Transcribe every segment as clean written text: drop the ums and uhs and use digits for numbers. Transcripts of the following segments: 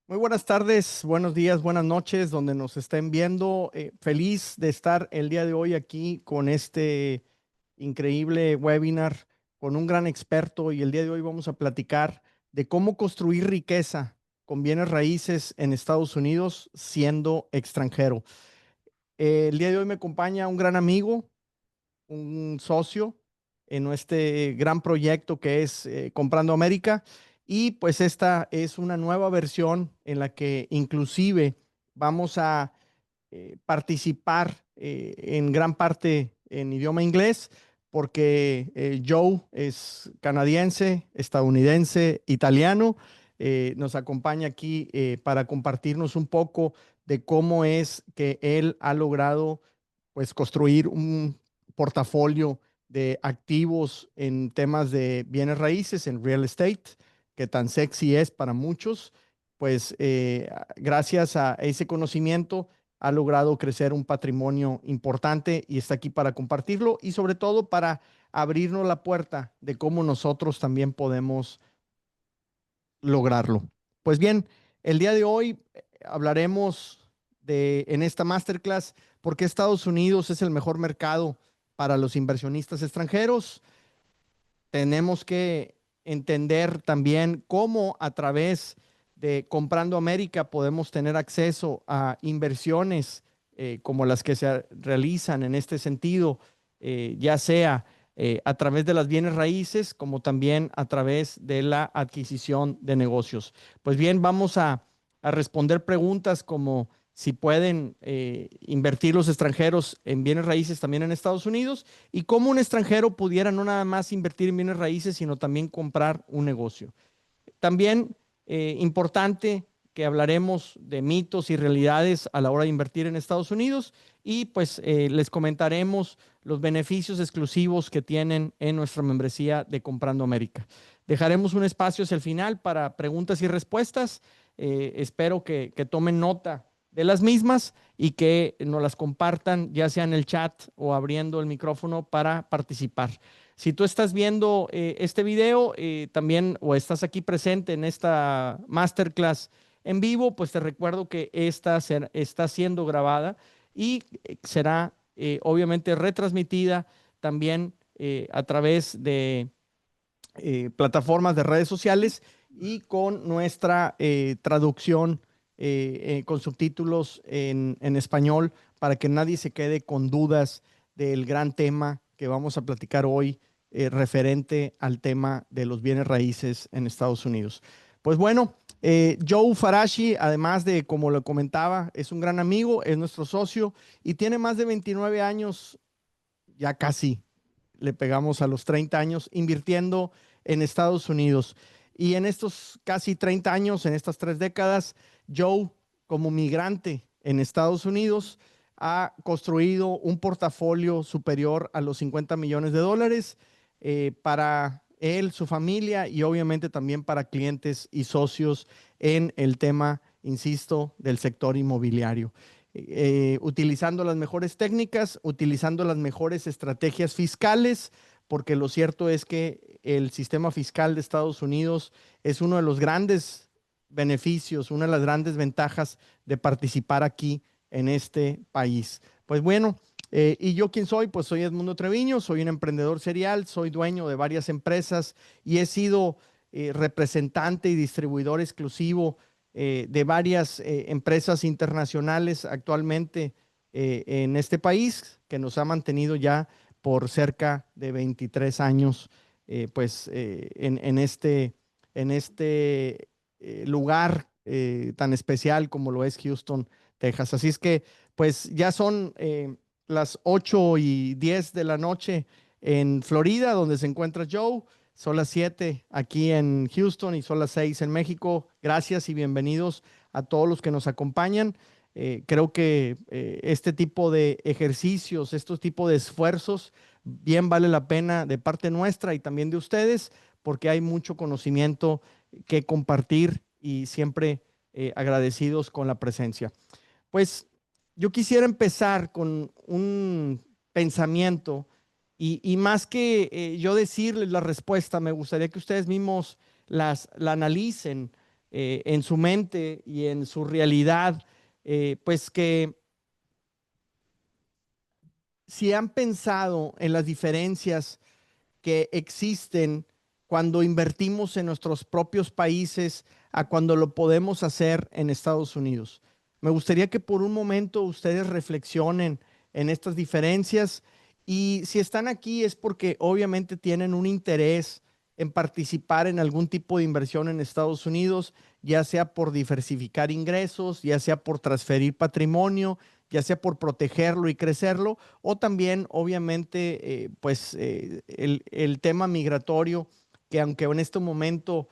Muy buenas tardes, buenos días, buenas noches, donde nos estén viendo. Feliz de estar el día de hoy aquí con este increíble webinar con un gran experto y el día de hoy vamos a platicar de cómo construir riqueza con bienes raíces en Estados Unidos siendo extranjero. El día de hoy me acompaña un gran amigo, un socio en este gran proyecto que es Comprando América. Y pues esta es una nueva versión en la que inclusive vamos a participar en gran parte en idioma inglés, porque Joe es canadiense, estadounidense, italiano. Nos acompaña aquí para compartirnos un poco de cómo es que él ha logrado pues construir un portafolio de activos en temas de bienes raíces, en real estate, que tan sexy es para muchos. Pues gracias a ese conocimiento ha logrado crecer un patrimonio importante y está aquí para compartirlo y sobre todo para abrirnos la puerta de cómo nosotros también podemos lograrlo. Pues bien, el día de hoy hablaremos en esta masterclass por qué Estados Unidos es el mejor mercado para los inversionistas extranjeros. Tenemos que entender también cómo a través de Comprando América podemos tener acceso a inversiones como las que se realizan en este sentido, ya sea a través de las bienes raíces como también a través de la adquisición de negocios. Pues bien, vamos a responder preguntas como si pueden invertir los extranjeros en bienes raíces también en Estados Unidos y cómo un extranjero pudiera no nada más invertir en bienes raíces, sino también comprar un negocio. También importante que hablaremos de mitos y realidades a la hora de invertir en Estados Unidos y pues les comentaremos los beneficios exclusivos que tienen en nuestra membresía de Comprando América. Dejaremos un espacio hacia el final para preguntas y respuestas. Espero que tomen nota de las mismas y que nos las compartan ya sea en el chat o abriendo el micrófono para participar. Si tú estás viendo este video también o estás aquí presente en esta masterclass en vivo, pues te recuerdo que esta está siendo grabada y será obviamente retransmitida también a través de plataformas de redes sociales y con nuestra traducción con subtítulos en español para que nadie se quede con dudas del gran tema que vamos a platicar hoy referente al tema de los bienes raíces en Estados Unidos. Pues bueno, Joe Faraci, además de, como lo comentaba, es un gran amigo, es nuestro socio y tiene más de 29 años, ya casi le pegamos a los 30 años invirtiendo en Estados Unidos. Y en estos casi 30 años, en estas 3 décadas, Joe, como migrante en Estados Unidos, ha construido un portafolio superior a los 50 millones de dólares para él, su familia y obviamente también para clientes y socios en el tema, insisto, del sector inmobiliario. Utilizando las mejores técnicas, utilizando las mejores estrategias fiscales, porque lo cierto es que el sistema fiscal de Estados Unidos es uno de los grandes beneficios, una de las grandes ventajas de participar aquí en este país. Pues bueno, ¿y yo quién soy? Pues soy Edmundo Treviño, soy un emprendedor serial, soy dueño de varias empresas y he sido representante y distribuidor exclusivo de varias empresas internacionales actualmente en este país, que nos ha mantenido ya por cerca de 23 años, pues en este lugar tan especial como lo es Houston, Texas. Así es que, pues ya son las 8:10 de la noche en Florida, donde se encuentra Joe. Son las 7 aquí en Houston y son las 6 en México. Gracias y bienvenidos a todos los que nos acompañan. Creo que este tipo de ejercicios, estos tipos de esfuerzos, bien vale la pena de parte nuestra y también de ustedes, porque hay mucho conocimiento que compartir y siempre agradecidos con la presencia. Pues yo quisiera empezar con un pensamiento y más que yo decirles la respuesta, me gustaría que ustedes mismos la analicen en su mente y en su realidad, pues que si han pensado en las diferencias que existen cuando invertimos en nuestros propios países a cuando lo podemos hacer en Estados Unidos. Me gustaría que por un momento ustedes reflexionen en estas diferencias y si están aquí es porque obviamente tienen un interés en participar en algún tipo de inversión en Estados Unidos, ya sea por diversificar ingresos, ya sea por transferir patrimonio, ya sea por protegerlo y crecerlo, o también, obviamente, el tema migratorio, que aunque en este momento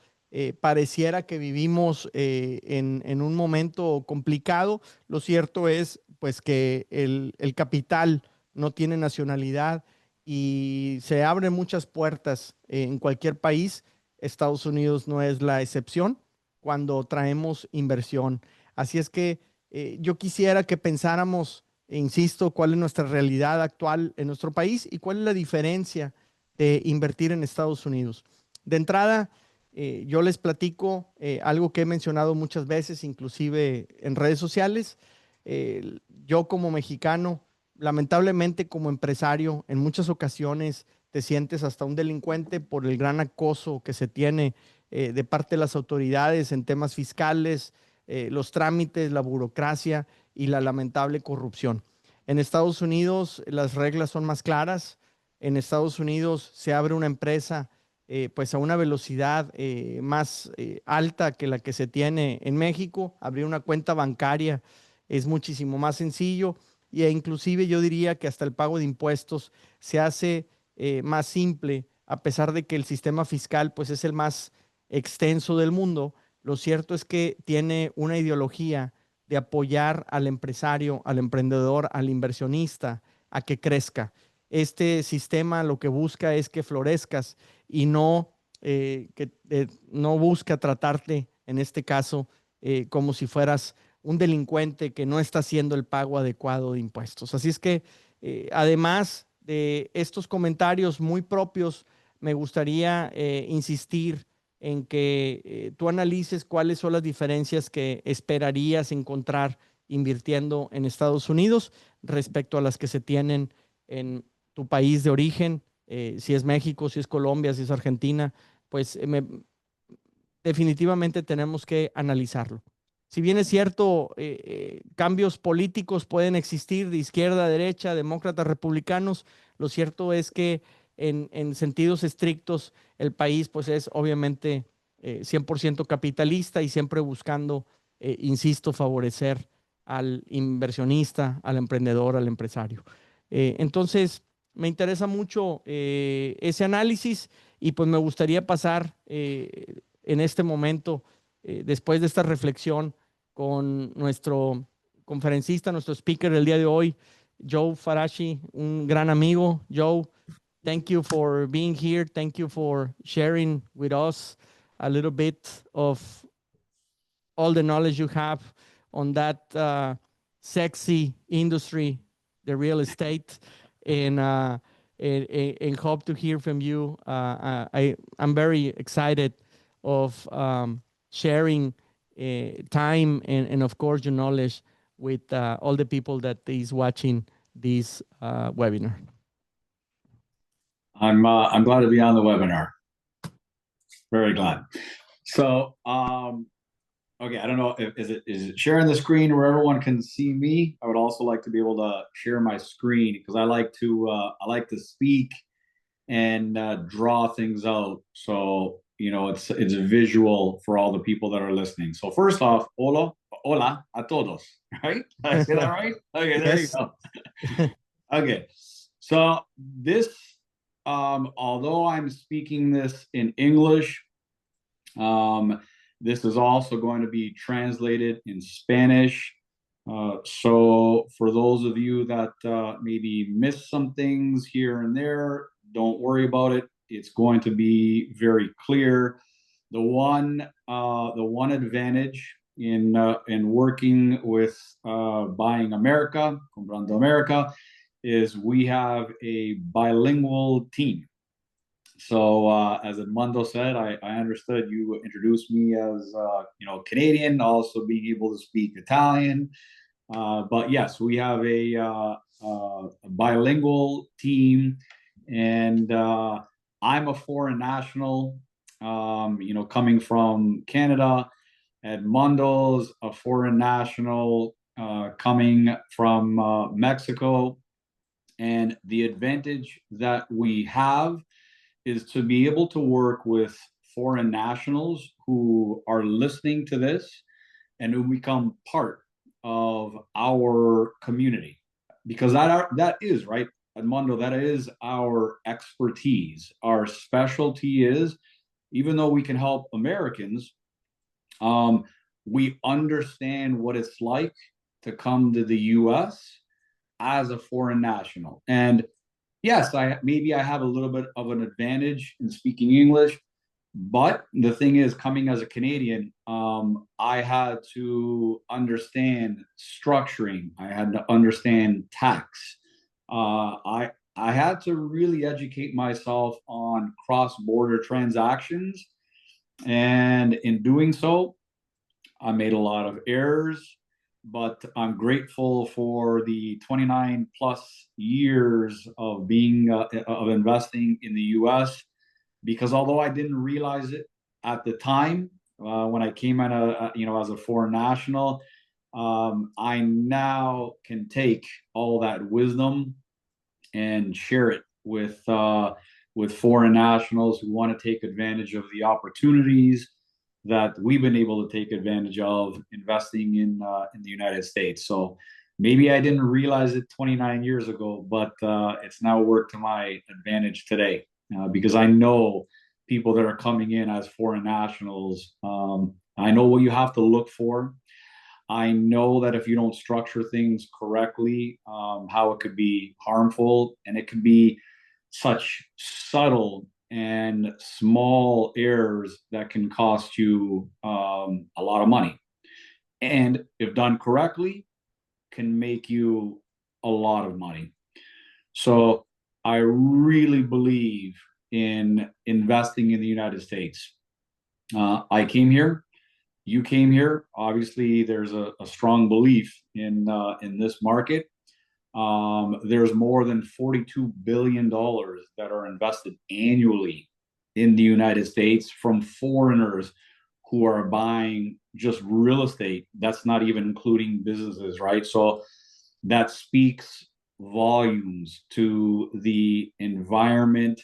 pareciera que vivimos en un momento complicado, lo cierto es pues que el capital no tiene nacionalidad y se abren muchas puertas en cualquier país. Estados Unidos no es la excepción cuando traemos inversión. Así es que yo quisiera que pensáramos, e insisto, cuál es nuestra realidad actual en nuestro país y cuál es la diferencia de invertir en Estados Unidos. De entrada, yo les platico algo que he mencionado muchas veces, inclusive en redes sociales. Yo como mexicano, lamentablemente como empresario, en muchas ocasiones te sientes hasta un delincuente por el gran acoso que se tiene de parte de las autoridades en temas fiscales, los trámites, la burocracia y la lamentable corrupción. En Estados Unidos las reglas son más claras. En Estados Unidos se abre una empresa pues a una velocidad más alta que la que se tiene en México. Abrir una cuenta bancaria es muchísimo más sencillo e inclusive yo diría que hasta el pago de impuestos se hace más simple, a pesar de que el sistema fiscal pues es el más extenso del mundo. Lo cierto es que tiene una ideología de apoyar al empresario, al emprendedor, al inversionista, a que crezca. Este sistema lo que busca es que florezcas y no busca tratarte, en este caso, como si fueras un delincuente que no está haciendo el pago adecuado de impuestos. Así es que, además de estos comentarios muy propios, me gustaría insistir en que tú analices cuáles son las diferencias que esperarías encontrar invirtiendo en Estados Unidos respecto a las que se tienen en tu país de origen, si es México, si es Colombia, si es Argentina, pues definitivamente tenemos que analizarlo. Si bien es cierto, cambios políticos pueden existir de izquierda a derecha, demócratas, republicanos, lo cierto es que en sentidos estrictos el país pues es obviamente 100% capitalista y siempre buscando, insisto, favorecer al inversionista, al emprendedor, al empresario. Entonces, me interesa mucho ese análisis y pues me gustaría pasar en este momento, después de esta reflexión, con nuestro conferencista, nuestro speaker del día de hoy, Joe Faraci, un gran amigo. Joe, thank you for being here. Thank you for sharing with us a little bit of all the knowledge you have on that sexy industry, the real estate, and, uh, and hope to hear from you. I'm very excited of sharing time and of course your knowledge with all the people that is watching this webinar. I'm glad to be on the webinar. Very glad. So, okay, I don't know if is it sharing the screen where everyone can see me. I would also like to be able to share my screen because I like to speak and draw things out. So it's visual for all the people that are listening. So first off, hola a todos. Right? Did I say that right? Okay, there Yes. you go. Okay, so this, although I'm speaking this in English, this is also going to be translated in Spanish. So for those of you that maybe missed some things here and there, don't worry about it. It's going to be very clear. The one advantage in working with Buying America, Comprando America, is we have a bilingual team. So as Edmundo said, I understood you introduced me as Canadian, also being able to speak Italian. But yes, we have a bilingual team, and I'm a foreign national. Coming from Canada. Edmundo's a foreign national coming from Mexico. And the advantage that we have is to be able to work with foreign nationals who are listening to this and who become part of our community. Because that is, right, Edmundo, that is our expertise. Our specialty is, even though we can help Americans, we understand what it's like to come to the US as a foreign national. And yes, maybe I have a little bit of an advantage in speaking English, but the thing is, coming as a Canadian, I had to understand structuring. I had to understand tax. I had to really educate myself on cross-border transactions, and in doing so, I made a lot of errors, but I'm grateful for the 29 plus years of being of investing in the U.S. Because although I didn't realize it at the time when I came in as a foreign national, I now can take all that wisdom and share it with foreign nationals who want to take advantage of the opportunities that we've been able to take advantage of investing in the United States. So maybe I didn't realize it 29 years ago, but it's now worked to my advantage today because I know people that are coming in as foreign nationals. I know what you have to look for. I know that if you don't structure things correctly, how it could be harmful, and it could be such subtle and small errors that can cost you a lot of money. And if done correctly, can make you a lot of money. So I really believe in investing in the United States. I came here. You came here. Obviously, there's a strong belief in this market. There's more than $42 billion that are invested annually in the United States from foreigners who are buying just real estate. That's not even including businesses, right? So that speaks volumes to the environment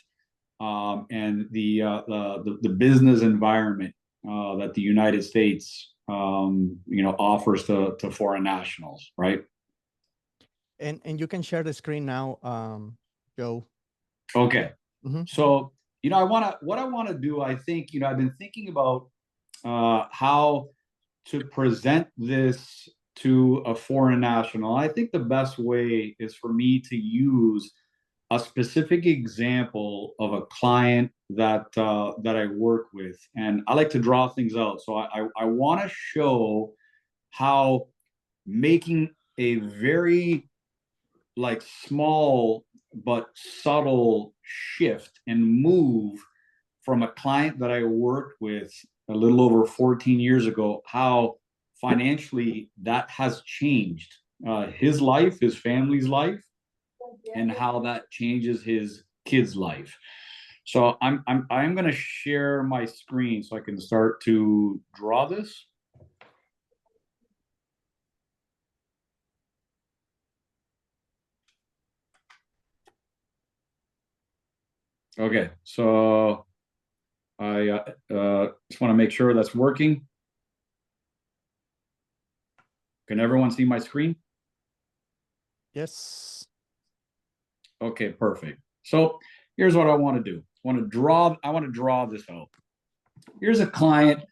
and the business environment that the United States offers to foreign nationals, right? And you can share the screen now, Joe. Okay. Mm-hmm. So what I want to do, I think, I've been thinking about how to present this to a foreign national. I think the best way is for me to use a specific example of a client that I work with, and I like to draw things out. So I want to show how making a very small but subtle shift and move from a client that I worked with a little over 14 years ago, how financially that has changed his life, his family's life, and how that changes his kid's life. So I'm going to share my screen so I can start to draw this. Okay, so I just want to make sure that's working. Can everyone see my screen? Yes. Okay, perfect. So here's what I want to do. I want to draw this out. Here's a client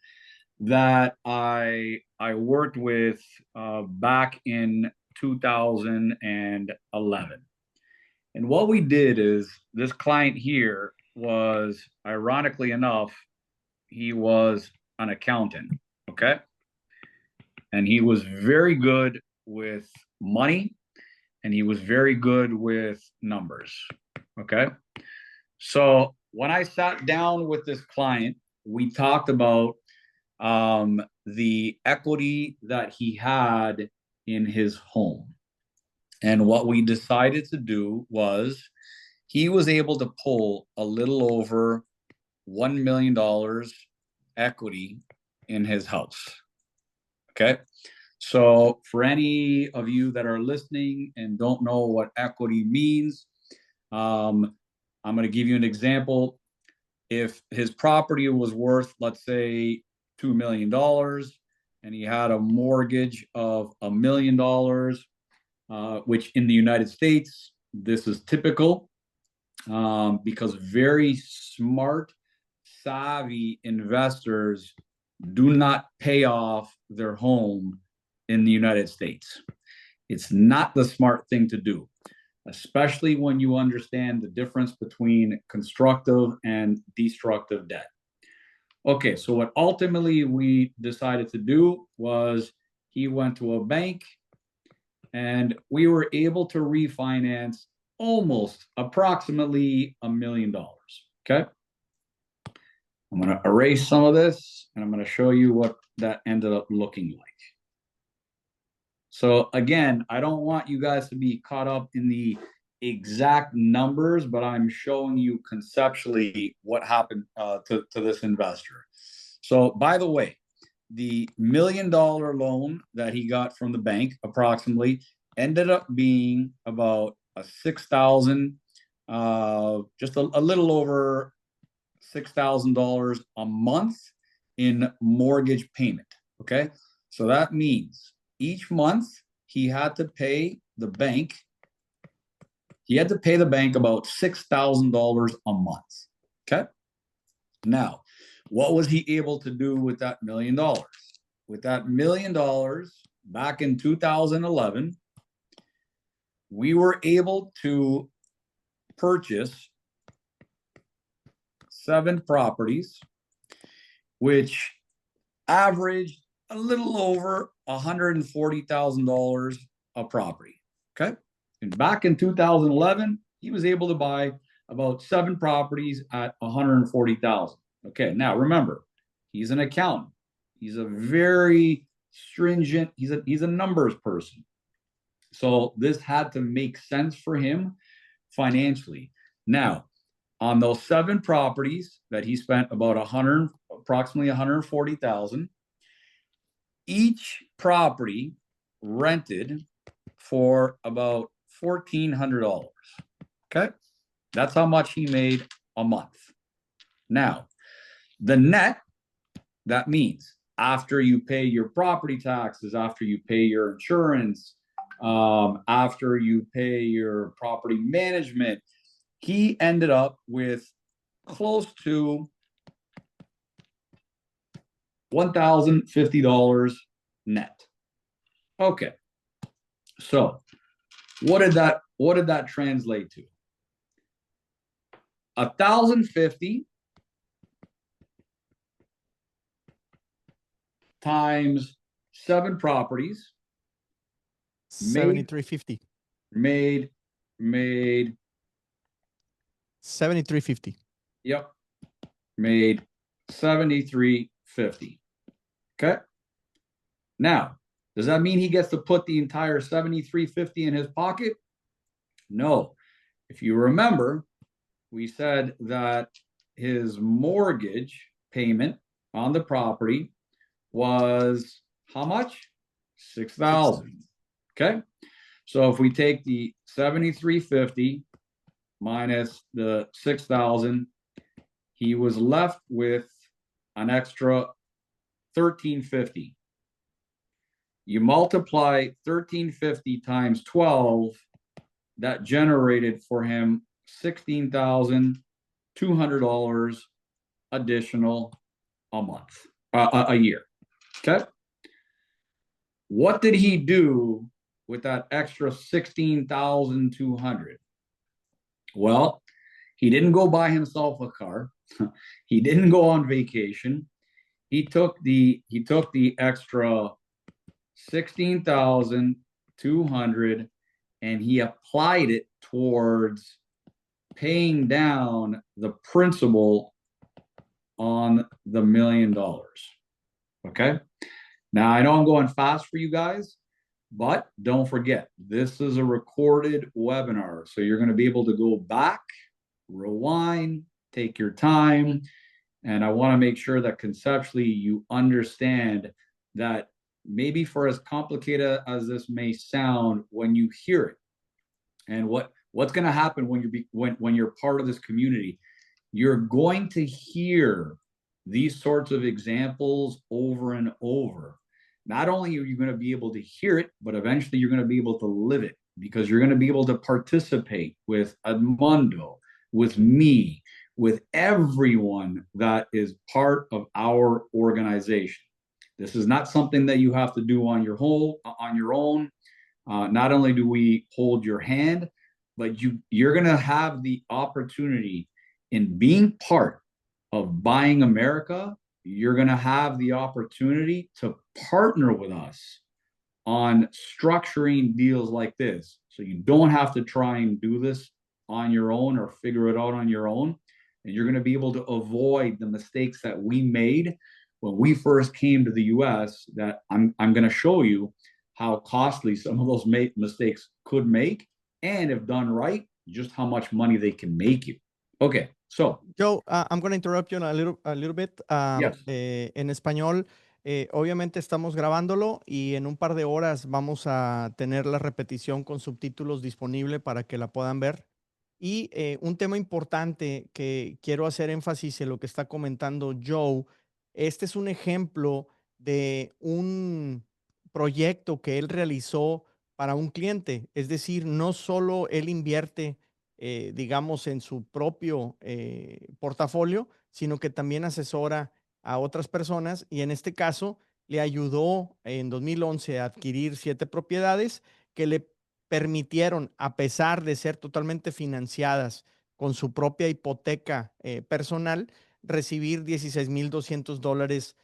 that I worked with back in 2011. And what we did is, this client here was, ironically enough, he was an accountant, okay? And he was very good with money, and he was very good with numbers, okay? So when I sat down with this client, we talked about the equity that he had in his home. And what we decided to do was he was able to pull a little over $1 million equity in his house. Okay. So for any of you that are listening and don't know what equity means, I'm going to give you an example. If his property was worth, let's say, $2 million and he had a mortgage of $1 million, which in the United States, this is typical because very smart, savvy investors do not pay off their home in the United States. It's not the smart thing to do, especially when you understand the difference between constructive and destructive debt. Okay, so what ultimately we decided to do was he went to a bank and we were able to refinance almost approximately $1 million. Okay. I'm going to erase some of this and I'm going to show you what that ended up looking like. So again, I don't want you guys to be caught up in the exact numbers, but I'm showing you conceptually what happened to this investor. So by the way, the $1 million loan that he got from the bank approximately ended up being about a $6,000, just a little over $6,000 a month in mortgage payment. Okay. So that means each month he had to pay the bank. He had to pay the bank about $6,000 a month. Okay. Now, what was he able to do with that $1 million? With that $1 million back in 2011, we were able to purchase 7 properties, which averaged a little over $140,000 a property. Okay. And back in 2011, he was able to buy about 7 properties at $140,000. Okay. Now remember, he's an accountant. He's a very stringent, he's a numbers person. So this had to make sense for him financially. Now, on those 7 properties that he spent about approximately $140,000, each property rented for about $1,400. Okay. That's how much he made a month. Now, the net, that means after you pay your property taxes, after you pay your insurance, after you pay your property management, he ended up with close to $1,050 net. Okay. So what did that translate to? 1,050 times 7 properties. 7,350. Made 7,350. Yep. Made 7,350. Okay. Now, does that mean he gets to put the entire 7,350 in his pocket? No. If you remember, we said that his mortgage payment on the property was how much? $6,000. Okay. So if we take the 7,350 minus the 6,000, he was left with an extra 1,350. You multiply 1,350 times 12, that generated for him $16,200 additional a month, a year. Okay. What did he do with that extra 16,200? Well, he didn't go buy himself a car. He didn't go on vacation. He took the extra 16,200 and he applied it towards paying down the principal on the $1 million. Okay. Now, I know I'm going fast for you guys, but don't forget, this is a recorded webinar. So you're going to be able to go back, rewind, take your time. And I want to make sure that conceptually you understand that maybe for as complicated as this may sound, when you hear it, and what's going to happen when you're part of this community, you're going to hear these sorts of examples over and over. Not only are you going to be able to hear it, but eventually you're going to be able to live it, because you're going to be able to participate with Edmundo, with me, with everyone that is part of our organization. This is not something that you have to do on your own. Not only do we hold your hand, but you're going to have the opportunity in being part of Buying America. You're going to have the opportunity to partner with us on structuring deals like this. So you don't have to try and do this on your own or figure it out on your own. And you're going to be able to avoid the mistakes that we made when we first came to the US, that I'm going to show you how costly some of those mistakes could make, and if done right, just how much money they can make you. Okay, so. Joe, I'm going to interrupt you a little bit. Yes. En español, obviamente estamos grabándolo y en un par de horas vamos a tener la repetición con subtítulos disponible para que la puedan ver. Y un tema importante que quiero hacer énfasis en lo que está comentando Joe, este es un ejemplo de un proyecto que él realizó para un cliente. Es decir, no solo él invierte, digamos, en su propio portafolio, sino que también asesora a otras personas, y en este caso le ayudó en 2011 a adquirir 7 propiedades que le permitieron, a pesar de ser totalmente financiadas con su propia hipoteca personal, recibir $16,200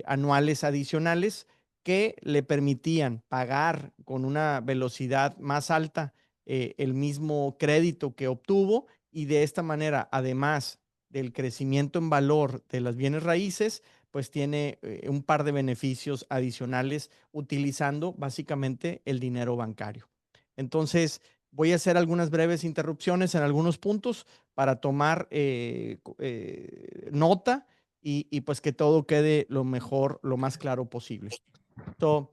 anuales adicionales que le permitían pagar con una velocidad más alta el mismo crédito que obtuvo, y de esta manera, además del crecimiento en valor de las bienes raíces, pues tiene un par de beneficios adicionales utilizando básicamente el dinero bancario. Entonces, voy a hacer algunas breves interrupciones en algunos puntos para tomar nota y pues que todo quede lo mejor, lo más claro posible. So,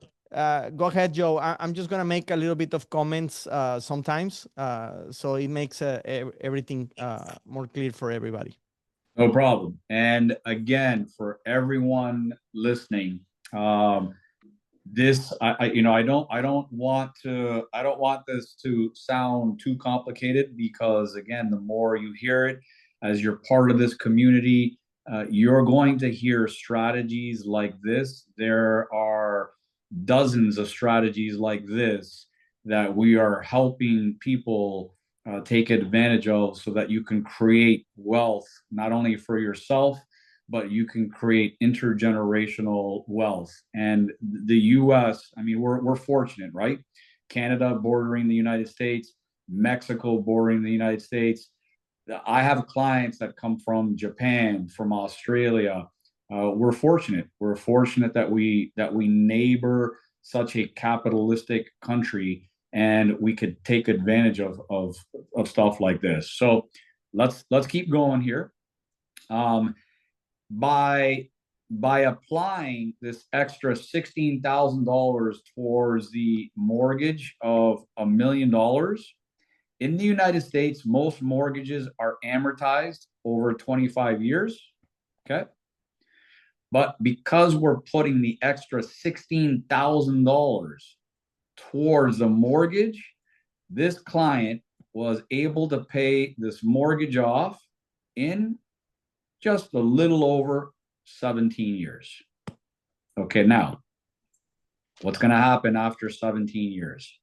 go ahead, Joe. I'm just going to make a little bit of comments sometimes, so it makes everything more clear for everybody. No problem. And again, for everyone listening, this I don't want this to sound too complicated, because again, the more you hear it as you're part of this community, you're going to hear strategies like this. There are dozens of strategies like this that we are helping people take advantage of, so that you can create wealth not only for yourself, but you can create intergenerational wealth. And the US, I mean, we're fortunate, right? Canada bordering the United States, Mexico bordering the United States. I have clients that come from Japan, from Australia. We're fortunate. We're fortunate that we neighbor such a capitalistic country, and we could take advantage of stuff like this. So let's keep going here. By applying this extra $16,000 towards the mortgage of $1 million, in the United States, most mortgages are amortized over 25 years. Okay. But because we're putting the extra $16,000 towards the mortgage, this client was able to pay this mortgage off in just a little over 17 years. Okay, now, what's going to happen after 17 years?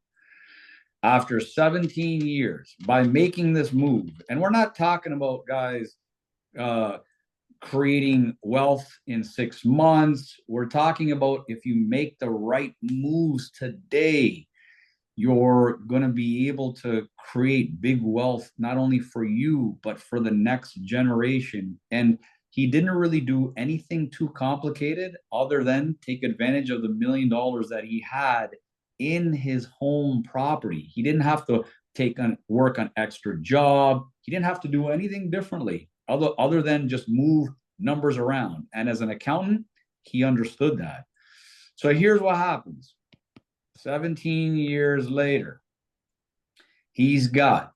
After 17 years, by making this move, and we're not talking about, guys, creating wealth in 6 months. We're talking about, if you make the right moves today, you're going to be able to create big wealth, not only for you, but for the next generation. And he didn't really do anything too complicated other than take advantage of the $1 million that he had in his home property. He didn't have to work on extra job. He didn't have to do anything differently other than just move numbers around. And as an accountant, he understood that. So here's what happens. 17 years later, he's got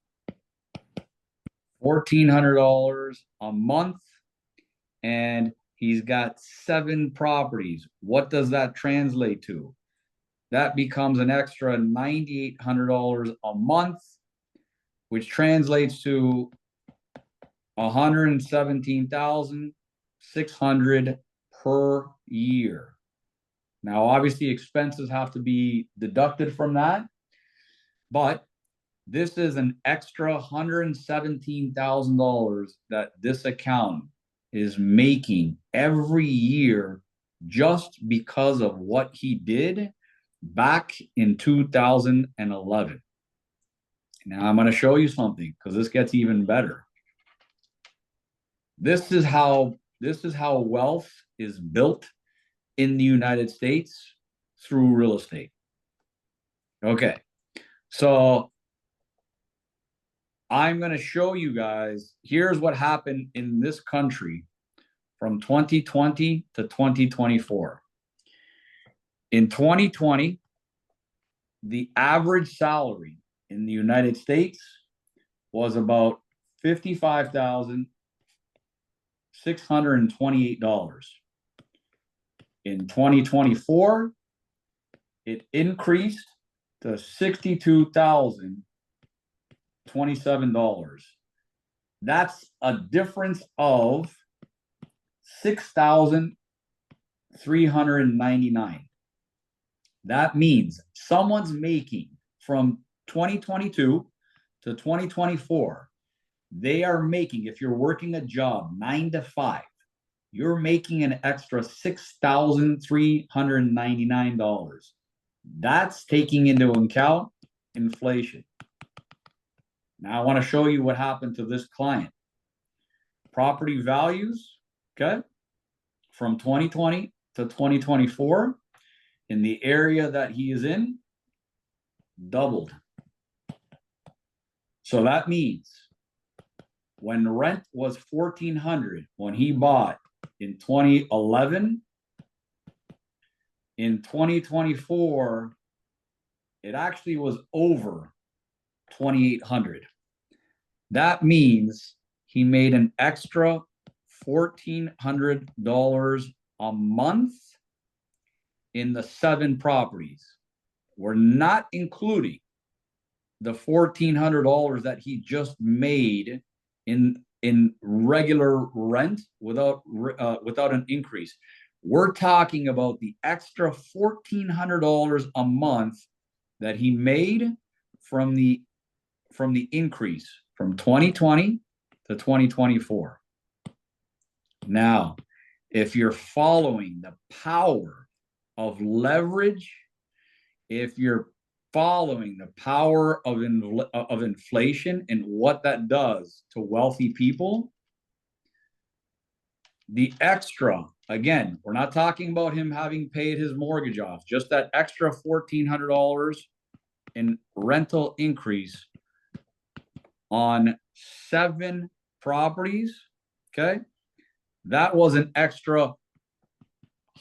$1,400 a month, and he's got 7 properties. What does that translate to? That becomes an extra $9,800 a month, which translates to $117,600 per year. Now, obviously, expenses have to be deducted from that, but this is an extra $117,000 that this account is making every year just because of what he did back in 2011. Now, I'm going to show you something because this gets even better. This is how wealth is built in the United States through real estate. Okay, so I'm going to show you guys, here's what happened in this country from 2020 to 2024. In 2020, the average salary in the United States was about $55,628. In 2024, it increased to $62,027. That's a difference of $6,399. That means someone's making from 2022 to 2024, they are making, if you're working a job 9 to 5, you're making an extra $6,399. That's taking into account inflation. Now I want to show you what happened to this client. Property values, okay, from 2020 to 2024 in the area that he is in, doubled. So that means when rent was $1,400 when he bought in 2011, in 2024, it actually was over $2,800. That means he made an extra $1,400 a month in the 7 properties. We're not including the $1,400 that he just made in regular rent without an increase. We're talking about the extra $1,400 a month that he made from the increase from 2020 to 2024. Now, if you're following the power of leverage, if you're following the power of inflation and what that does to wealthy people, the extra, again, we're not talking about him having paid his mortgage off, just that extra $1,400 in rental increase on 7 properties, okay? That was an extra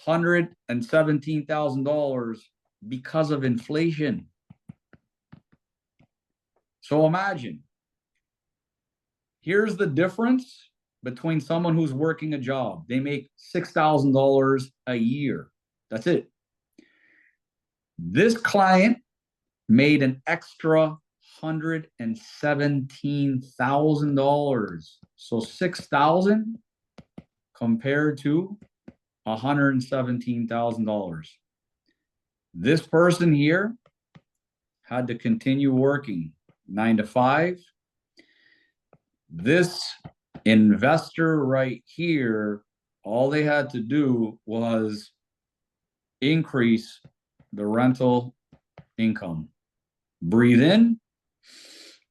$117,000 because of inflation. So imagine, here's the difference between someone who's working a job. They make $6,000 a year. That's it. This client made an extra $117,000. So $6,000 compared to $117,000. This person here had to continue working 9 to 5. This investor right here, all they had to do was increase the rental income. breathe in,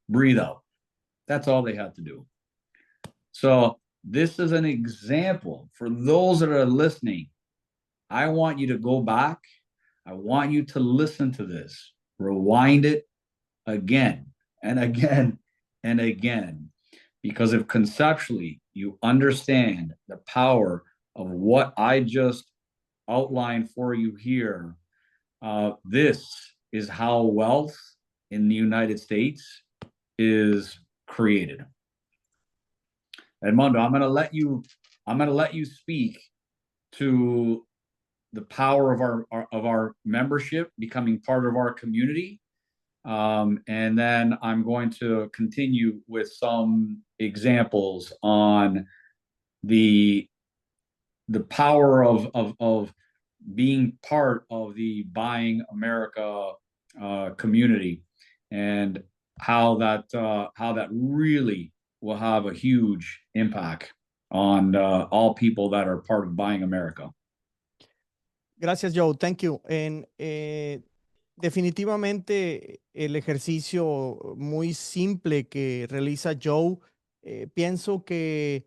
breathe out. That's all they had to do. So this is an example for those that are listening. I want you to go back. I want you to listen to this, rewind it again and again and again. Because if conceptually you understand the power of what I just outlined for you here, this is how wealth in the United States is created. Edmundo, I'm going to let you speak to the power of our membership becoming part of our community. And then I'm going to continue with some examples on the power of being part of the Buying America community, and how that really will have a huge impact on all people that are part of Buying America. Gracias, Joe. Thank you. Definitivamente el ejercicio muy simple que realiza Joe, pienso que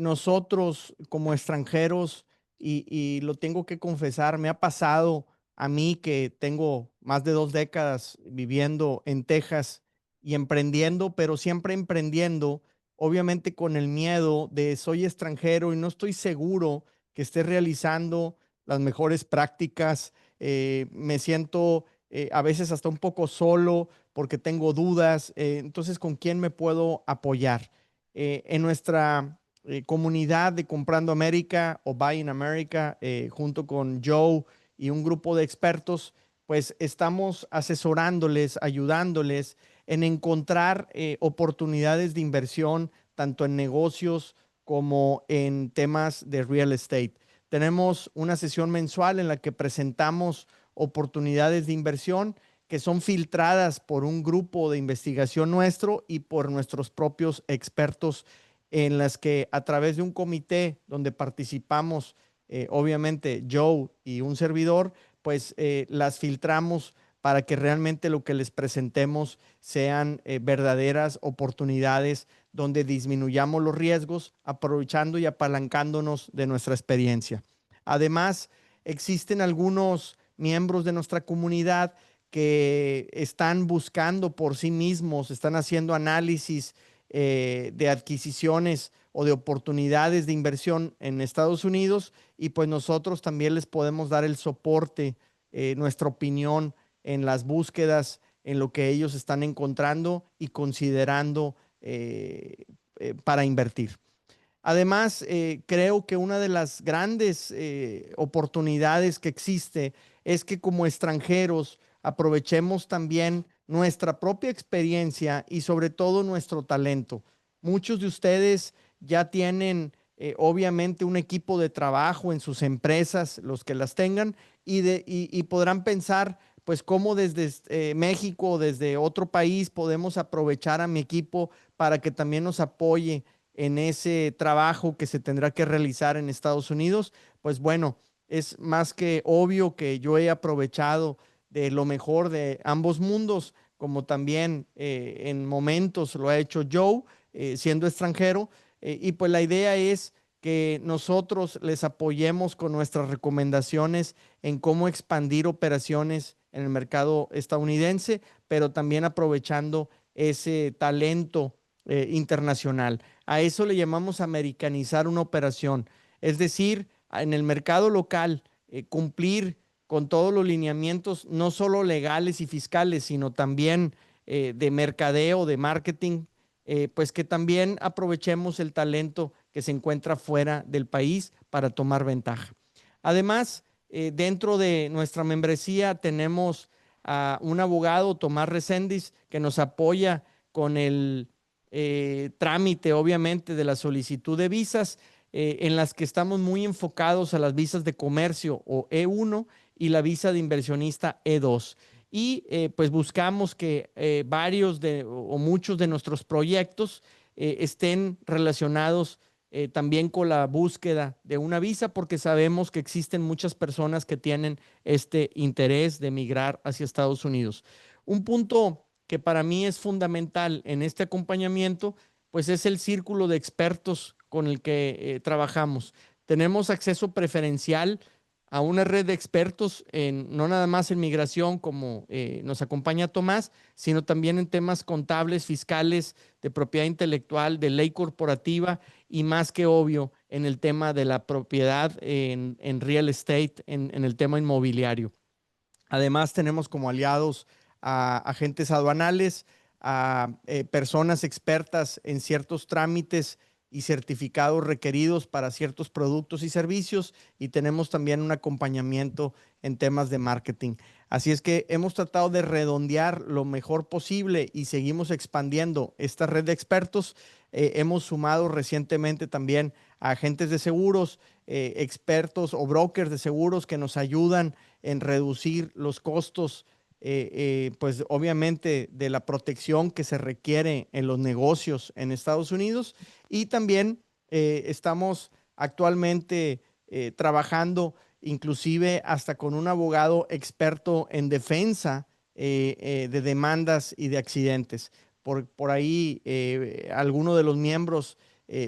nosotros como extranjeros, y lo tengo que confesar, me ha pasado a mí que tengo más de 2 décadas viviendo en Texas y emprendiendo, pero siempre emprendiendo, obviamente con el miedo de soy extranjero y no estoy seguro que esté realizando las mejores prácticas. Me siento a veces hasta un poco solo porque tengo dudas. Entonces, ¿con quién me puedo apoyar? En nuestra comunidad de Comprando América o Buying America, junto con Joe y un grupo de expertos, pues estamos asesorándoles, ayudándoles en encontrar oportunidades de inversión, tanto en negocios como en temas de real estate. Tenemos una sesión mensual en la que presentamos oportunidades de inversión que son filtradas por un grupo de investigación nuestro y por nuestros propios expertos, en las que a través de un comité donde participamos, obviamente Joe y un servidor, pues las filtramos para que realmente lo que les presentemos sean verdaderas oportunidades donde disminuyamos los riesgos, aprovechando y apalancándonos de nuestra experiencia. Además, existen algunos miembros de nuestra comunidad que están buscando por sí mismos, están haciendo análisis de adquisiciones o de oportunidades de inversión en Estados Unidos, y pues nosotros también les podemos dar el soporte, nuestra opinión en las búsquedas, en lo que ellos están encontrando y considerando para invertir. Además, creo que una de las grandes oportunidades que existe es que como extranjeros aprovechemos también nuestra propia experiencia y sobre todo nuestro talento. Muchos de ustedes ya tienen obviamente un equipo de trabajo en sus empresas, los que las tengan, y podrán pensar pues cómo desde México o desde otro país podemos aprovechar a mi equipo para que también nos apoye en ese trabajo que se tendrá que realizar en Estados Unidos. Pues bueno, es más que obvio que yo he aprovechado de lo mejor de ambos mundos, como también en momentos lo ha hecho Joe, siendo extranjero. Y pues la idea es que nosotros les apoyemos con nuestras recomendaciones en cómo expandir operaciones en el mercado estadounidense, pero también aprovechando ese talento internacional. A eso le llamamos americanizar una operación, es decir, en el mercado local, cumplir con todos los lineamientos, no solo legales y fiscales, sino también de mercadeo, de marketing, pues que también aprovechemos el talento que se encuentra fuera del país para tomar ventaja. Además, dentro de nuestra membresía tenemos a un abogado, Tomás Reséndiz, que nos apoya con el trámite, obviamente, de la solicitud de visas, en las que estamos muy enfocados a las visas de comercio o E1 y la visa de inversionista E2. Y pues buscamos que varios o muchos de nuestros proyectos estén relacionados también con la búsqueda de una visa, porque sabemos que existen muchas personas que tienen este interés de migrar hacia Estados Unidos. Un punto que para mí es fundamental en este acompañamiento, pues es el círculo de expertos con el que trabajamos. Tenemos acceso preferencial a una red de expertos, no nada más en migración como nos acompaña Tomás, sino también en temas contables, fiscales, de propiedad intelectual, de ley corporativa y más que obvio en el tema de la propiedad en real estate, en el tema inmobiliario. Además, tenemos como aliados a agentes aduanales, a personas expertas en ciertos trámites y certificados requeridos para ciertos productos y servicios, y tenemos también un acompañamiento en temas de marketing. Así es que hemos tratado de redondear lo mejor posible y seguimos expandiendo esta red de expertos. Hemos sumado recientemente también a agentes de seguros, expertos o brokers de seguros que nos ayudan en reducir los costos, pues obviamente de la protección que se requiere en los negocios en Estados Unidos. Y también estamos actualmente trabajando inclusive hasta con un abogado experto en defensa de demandas y de accidentes. Por ahí alguno de los miembros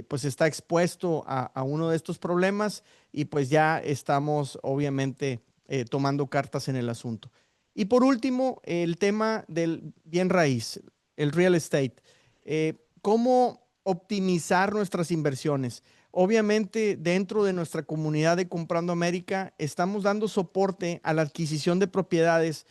pues está expuesto a uno de estos problemas y pues ya estamos obviamente tomando cartas en el asunto. Y por último, el tema del bien raíz, el real estate. ¿Cómo optimizar nuestras inversiones? Obviamente, dentro de nuestra comunidad de Comprando América, estamos dando soporte a la adquisición de propiedades,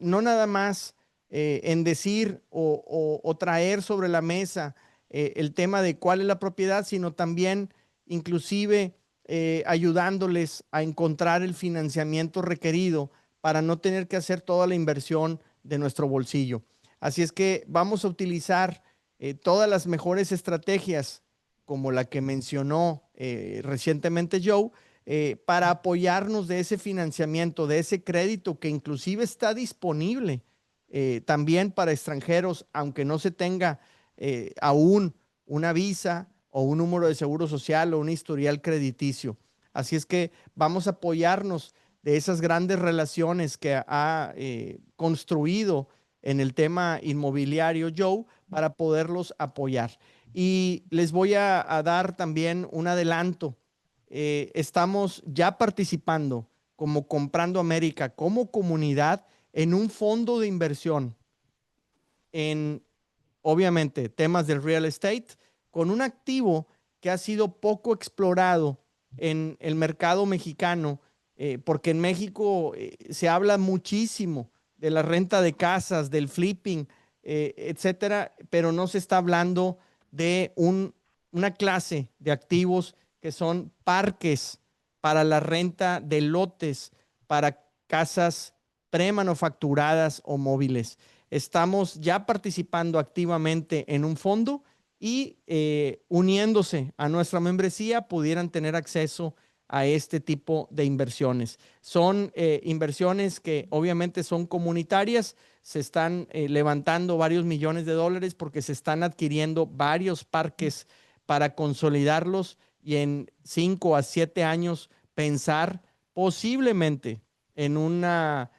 no nada más en decir o traer sobre la mesa el tema de cuál es la propiedad, sino también inclusive ayudándoles a encontrar el financiamiento requerido para no tener que hacer toda la inversión de nuestro bolsillo. Así es que vamos a utilizar todas las mejores estrategias, como la que mencionó recientemente Joe, para apoyarnos de ese financiamiento, de ese crédito que inclusive está disponible también para extranjeros, aunque no se tenga aún una visa o un número de seguro social o un historial crediticio. Así es que vamos a apoyarnos de esas grandes relaciones que ha construido en el tema inmobiliario Joe para poderlos apoyar. Y les voy a dar también un adelanto. Estamos ya participando como Comprando América, como comunidad, en un fondo de inversión en, obviamente, temas del real estate, con un activo que ha sido poco explorado en el mercado mexicano, porque en México se habla muchísimo de la renta de casas, del flipping, etcétera, pero no se está hablando de una clase de activos que son parques para la renta de lotes para casas premanufacturadas o móviles. Estamos ya participando activamente en un fondo y uniéndose a nuestra membresía pudieran tener acceso a este tipo de inversiones. Son inversiones que obviamente son comunitarias, se están levantando varios millones de dólares porque se están adquiriendo varios parques para consolidarlos y en 5 a 7 años pensar posiblemente en una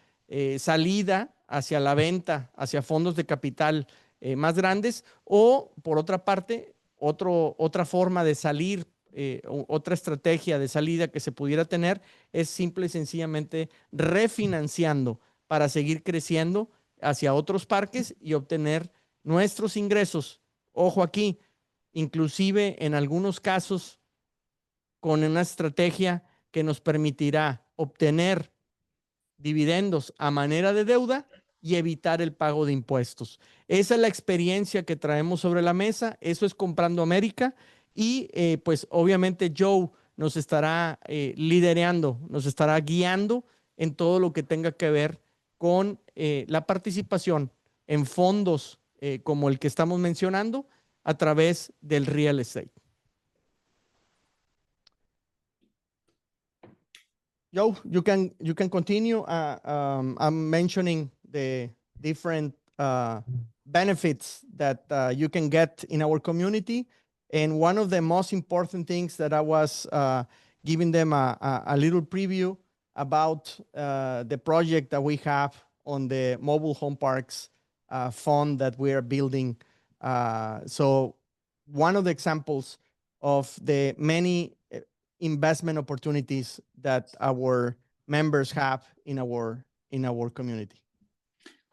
salida hacia la venta, hacia fondos de capital más grandes, o por otra parte, otra forma de salir, otra estrategia de salida que se pudiera tener es simple y sencillamente refinanciando para seguir creciendo hacia otros parques y obtener nuestros ingresos. Ojo aquí, inclusive en algunos casos con una estrategia que nos permitirá obtener dividendos a manera de deuda y evitar el pago de impuestos. Esa es la experiencia que traemos sobre la mesa, eso es Comprando América y pues obviamente Joe nos estará liderando, nos estará guiando en todo lo que tenga que ver con la participación en fondos como el que estamos mencionando a través del real estate. Joe, you can continue. I'm mentioning the different benefits that you can get in our community. And one of the most important things that I was giving them a little preview about the project that we have on the mobile home parks fund that we are building. So one of the examples of the many investment opportunities that our members have in our community.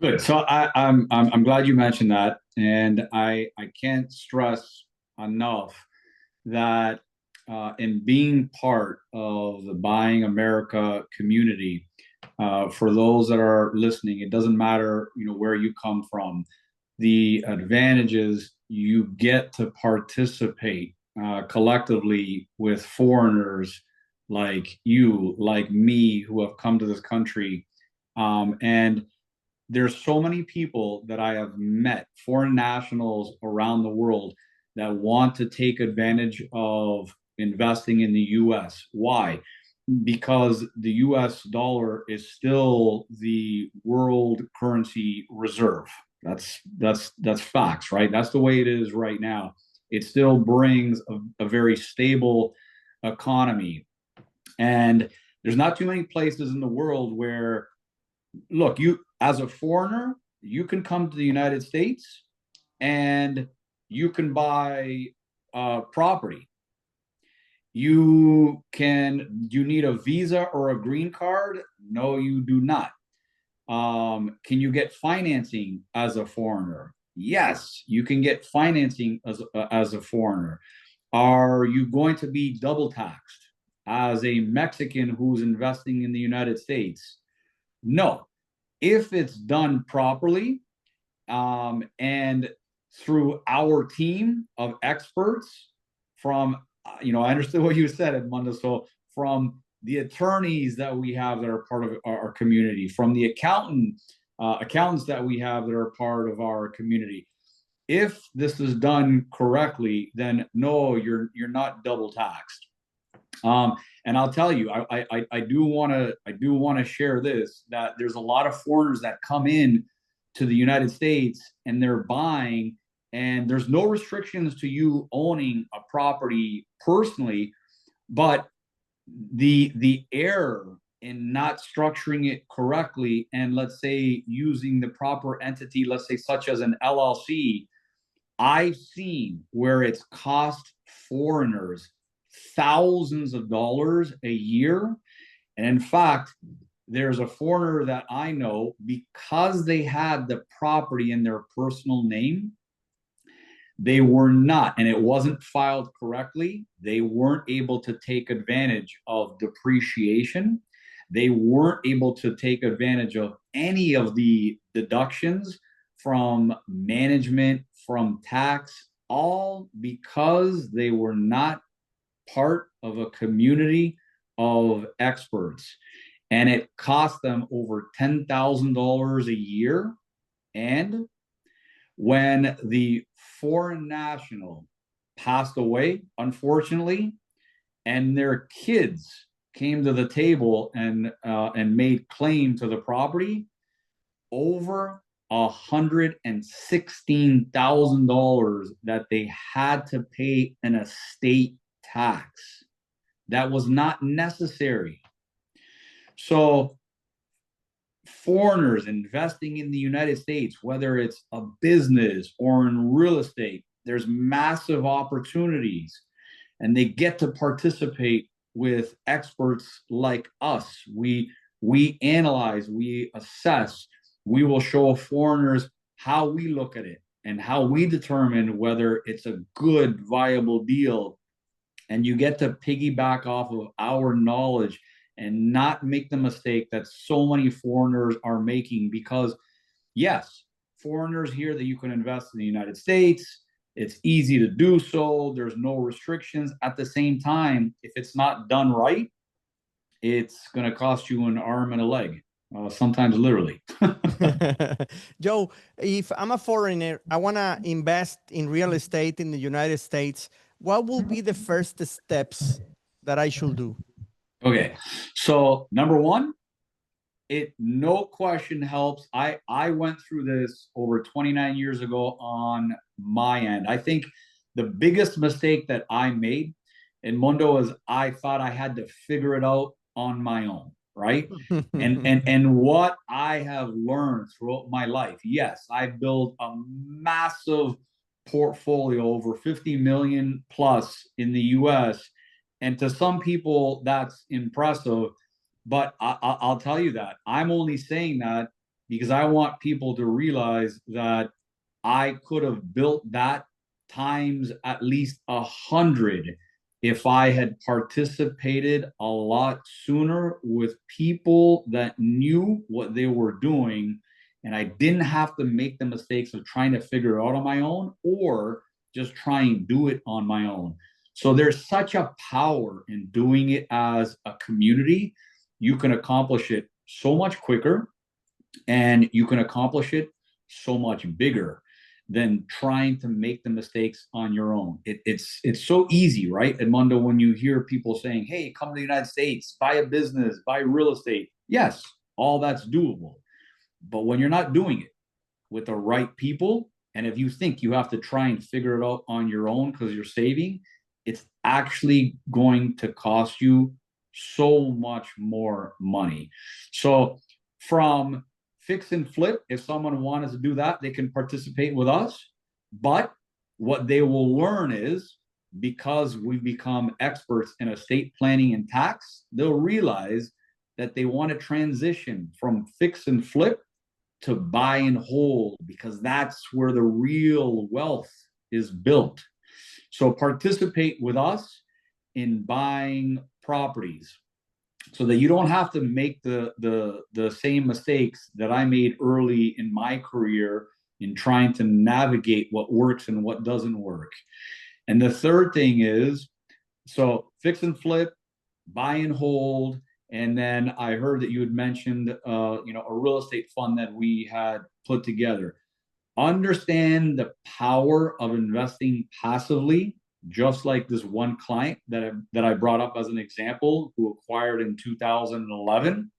Good. So I'm glad you mentioned that, and I can't stress enough that in being part of the Buying America community, for those that are listening, it doesn't matter where you come from. The advantages you get to participate collectively with foreigners like you, like me, who have come to this country, and there's so many people that I have met, foreign nationals around the world, that want to take advantage of investing in the US. Why? Because the US dollar is still the world currency reserve. That's facts, right? That's the way it is right now. It still brings a very stable economy. And there's not too many places in the world where, look, you as a foreigner, you can come to the United States and you can buy property. You need a visa or a green card? No, you do not. Can you get financing as a foreigner? Yes, you can get financing as a foreigner. Are you going to be double taxed as a Mexican who's investing in the United States? No. If it's done properly, and through our team of experts from, I understood what you said, Edmundo. So from the attorneys that we have that are part of our community, from the accountants that we have that are part of our community, if this is done correctly, then no, you're not double taxed. And I'll tell you, I do want to share this, that there's a lot of foreigners that come in to the United States and they're buying, and there's no restrictions to you owning a property personally, but the error in not structuring it correctly, and let's say using the proper entity, let's say such as an LLC, I've seen where it's cost foreigners thousands of dollars a year. And in fact, there's a foreigner that I know, because they had the property in their personal name, they were not, and it wasn't filed correctly, they weren't able to take advantage of depreciation. They weren't able to take advantage of any of the deductions from management, from tax, all because they were not part of a community of experts. And it cost them over $10,000 a year. And when the foreign national passed away, unfortunately, and their kids came to the table and made claim to the property, over $116,000 that they had to pay an estate tax that was not necessary. So foreigners investing in the United States, whether it's a business or in real estate, there's massive opportunities, and they get to participate with experts like us. We analyze, we assess, we will show foreigners how we look at it and how we determine whether it's a good, viable deal. And you get to piggyback off of our knowledge and not make the mistake that so many foreigners are making. Because yes, foreigners hear that you can invest in the United States. It's easy to do so. There's no restrictions. At the same time, if it's not done right, it's going to cost you an arm and a leg, sometimes literally. Joe, if I'm a foreigner, I want to invest in real estate in the United States, what will be the first steps that I should do? Okay, so number one, it no question helps. I went through this over 29 years ago on my end. I think the biggest mistake that I made in Mundo is I thought I had to figure it out on my own, right? And what I have learned throughout my life, yes, I've built a massive portfolio over 50 million plus in the US. And to some people, that's impressive. But I'll tell you that I'm only saying that because I want people to realize that I could have built that times at least 100 if I had participated a lot sooner with people that knew what they were doing, and I didn't have to make the mistakes of trying to figure it out on my own or just try and do it on my own. So there's such a power in doing it as a community. You can accomplish it so much quicker, and you can accomplish it so much bigger than trying to make the mistakes on your own. It's so easy, right, Edmundo, when you hear people saying, hey, come to the United States, buy a business, buy real estate. Yes, all that's doable. But when you're not doing it with the right people, and if you think you have to try and figure it out on your own because you're saving, it's actually going to cost you so much more money. So from fix and flip, if someone wanted to do that, they can participate with us. But what they will learn is, because we've become experts in estate planning and tax, they'll realize that they want to transition from fix and flip to buy and hold, because that's where the real wealth is built. So participate with us in buying properties so that you don't have to make the same mistakes that I made early in my career in trying to navigate what works and what doesn't work. And the third thing is, so fix and flip, buy and hold. And then I heard that you had mentioned, a real estate fund that we had put together. Understand the power of investing passively, just like this one client that I brought up as an example, who acquired in 2011.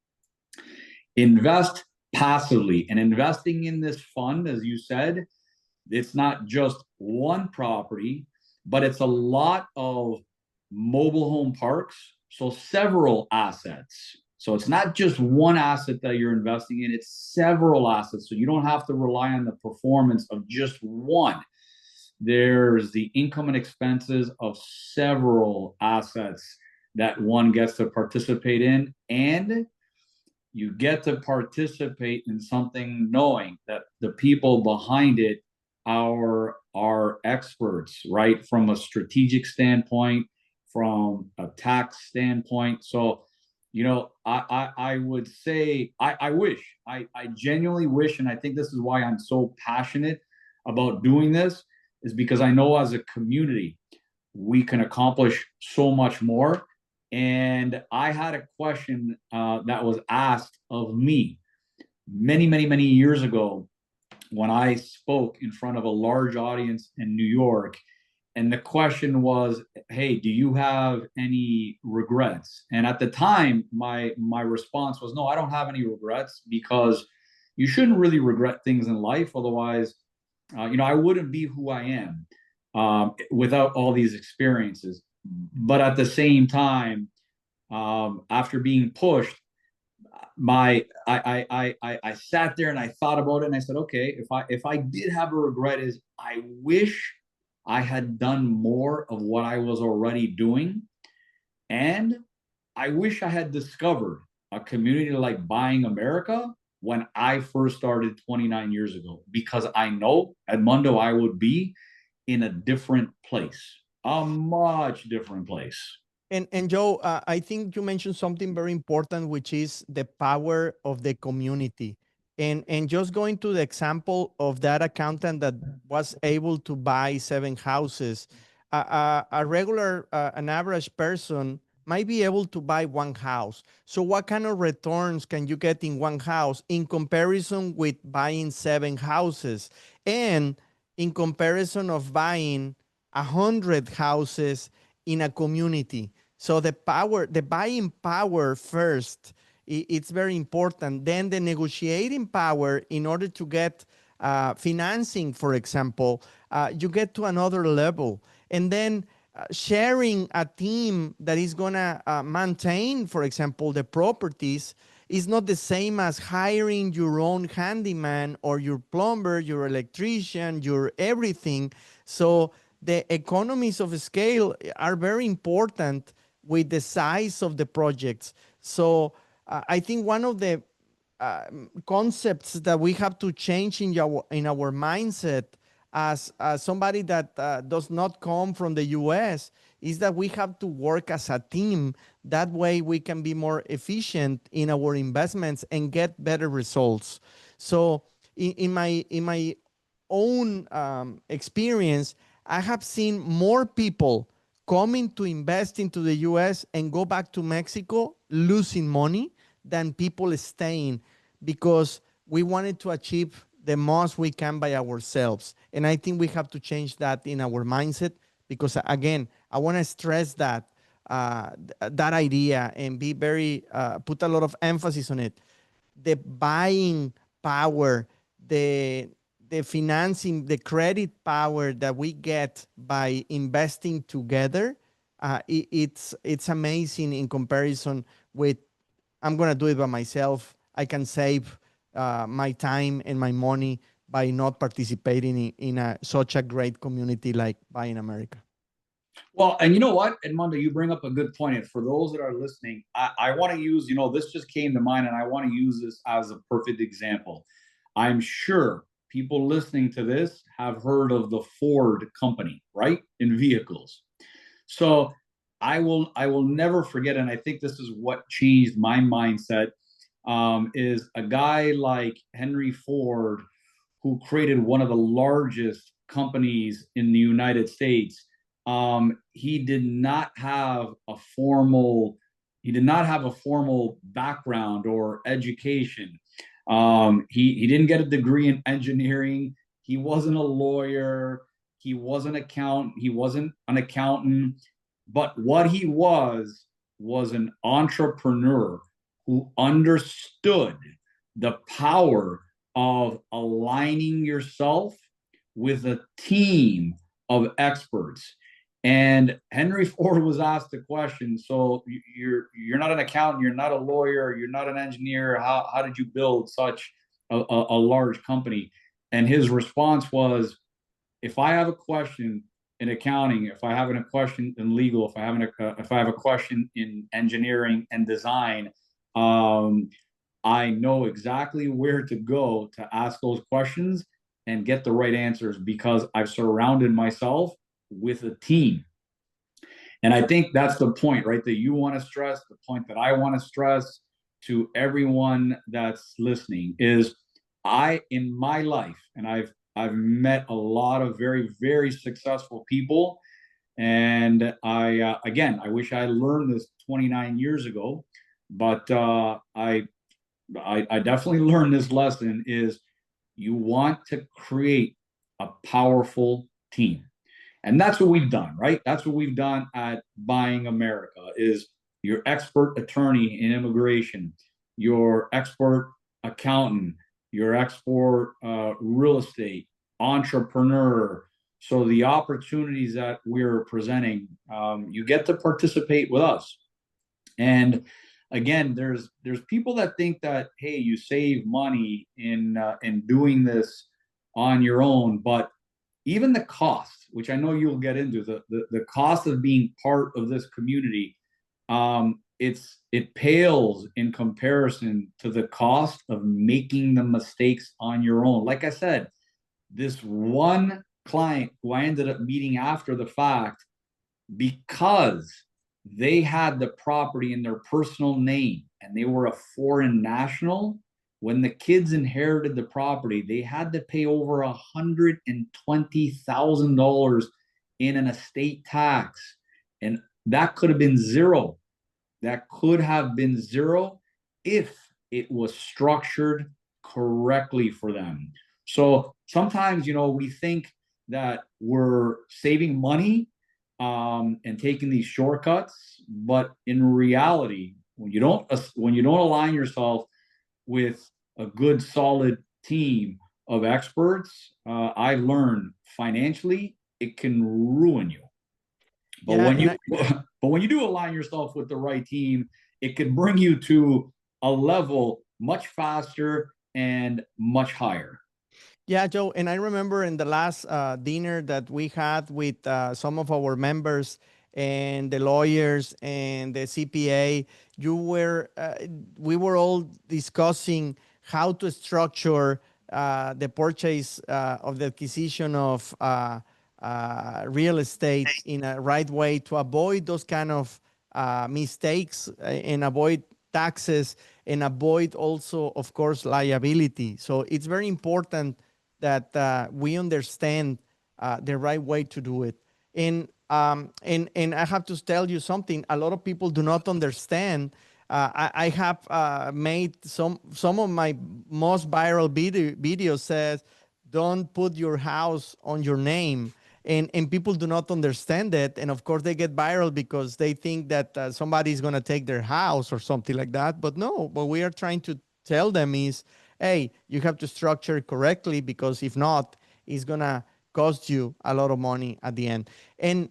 Invest passively. And investing in this fund, as you said, it's not just one property, but it's a lot of mobile home parks. So several assets. So it's not just one asset that you're investing in, it's several assets. So you don't have to rely on the performance of just one. There's the income and expenses of several assets that one gets to participate in. And you get to participate in something knowing that the people behind it are experts, right? From a strategic standpoint, from a tax standpoint. So, I would say, I genuinely wish, and I think this is why I'm so passionate about doing this, is because I know as a community, we can accomplish so much more. And I had a question that was asked of me many, many, many years ago when I spoke in front of a large audience in New York. And the question was, hey, do you have any regrets? And at the time, my response was, no, I don't have any regrets, because you shouldn't really regret things in life. Otherwise, I wouldn't be who I am without all these experiences. But at the same time, after being pushed, I sat there and I thought about it, and I said, okay, if I did have a regret, is I wish I had done more of what I was already doing, and I wish I had discovered a community like Buying America when I first started 29 years ago, because I know, Edmundo, I would be in a different place, a much different place. And Joe, I think you mentioned something very important, which is the power of the community. And just going to the example of that accountant that was able to buy 7 houses, a regular, an average person might be able to buy 1 house. So what kind of returns can you get in 1 house in comparison with buying 7 houses? And in comparison of buying 100 houses in a community. So the buying power first, it's very important. Then the negotiating power in order to get financing, for example, you get to another level. And then sharing a team that is going to maintain, for example, the properties is not the same as hiring your own handyman or your plumber, your electrician, your everything. So the economies of scale are very important with the size of the projects. So I think one of the concepts that we have to change in our mindset as somebody that does not come from the US is that we have to work as a team. That way we can be more efficient in our investments and get better results. So in my own experience, I have seen more people coming to invest into the US and go back to Mexico losing money than people staying, because we wanted to achieve the most we can by ourselves. And I think we have to change that in our mindset, because again, I want to stress that that idea and be very put a lot of emphasis on it. The buying power, the financing, the credit power that we get by investing together, it's amazing in comparison with I'm going to do it by myself. I can save my time and my money by not participating in such a great community like Buy in America. Well, and you know what, Edmundo, you bring up a good point. And for those that are listening, I want to use, this just came to mind, and I want to use this as a perfect example. I'm sure people listening to this have heard of the Ford company, right? In vehicles. So I will never forget, and I think this is what changed my mindset, is a guy like Henry Ford, who created one of the largest companies in the United States. He did not have a formal background or education. He didn't get a degree in engineering. He wasn't a lawyer. He wasn't an accountant. But what he was an entrepreneur who understood the power of aligning yourself with a team of experts. And Henry Ford was asked the question, so you're not an accountant, you're not a lawyer, you're not an engineer. How did you build such a large company? And his response was, if I have a question in accounting, if I have a question in legal, if I have a question in engineering and design, I know exactly where to go to ask those questions and get the right answers, because I've surrounded myself with a team. And I think that's the point, right, that you want to stress, the point that I want to stress to everyone that's listening is, in my life, and I've met a lot of very, very successful people. And I wish I learned this 29 years ago, but I definitely learned this lesson is you want to create a powerful team. And that's what we've done, right? That's what we've done at Buying America is your expert attorney in immigration, your expert accountant, your expert real estate entrepreneur. So the opportunities that we're presenting, you get to participate with us. And again, there's people that think that, hey, you save money in doing this on your own, but even the cost, which I know you'll get into, the cost of being part of this community, it pales in comparison to the cost of making the mistakes on your own. Like I said, this one client who I ended up meeting after the fact, because they had the property in their personal name and they were a foreign national, when the kids inherited the property, they had to pay over $120,000 in an estate tax. And that could have been zero. That could have been zero if it was structured correctly for them. So sometimes, we think that we're saving money and taking these shortcuts, but in reality, when you don't align yourself with a good, solid team, of experts, I learned financially it can ruin you. But Yeah, when you but when you do align yourself with the right team, it can bring you to a level much faster and much higher. yeah, Joe. And I remember in the last dinner that we had with some of our members and the lawyers and the CPA, you were, we were all discussing how to structure the purchase of the acquisition of real estate in a right way to avoid those kind of mistakes and avoid taxes and avoid also, of course, liability. So it's very important that we understand the right way to do it. And I have to tell you something. A lot of people do not understand. I have made some of my most viral videos says, "Don't put your house on your name." And people do not understand it, and of course they get viral because they think that somebody's going to take their house or something like that. But no, what we are trying to tell them is, hey, you have to structure it correctly, because if not, it's gonna cost you a lot of money at the end. And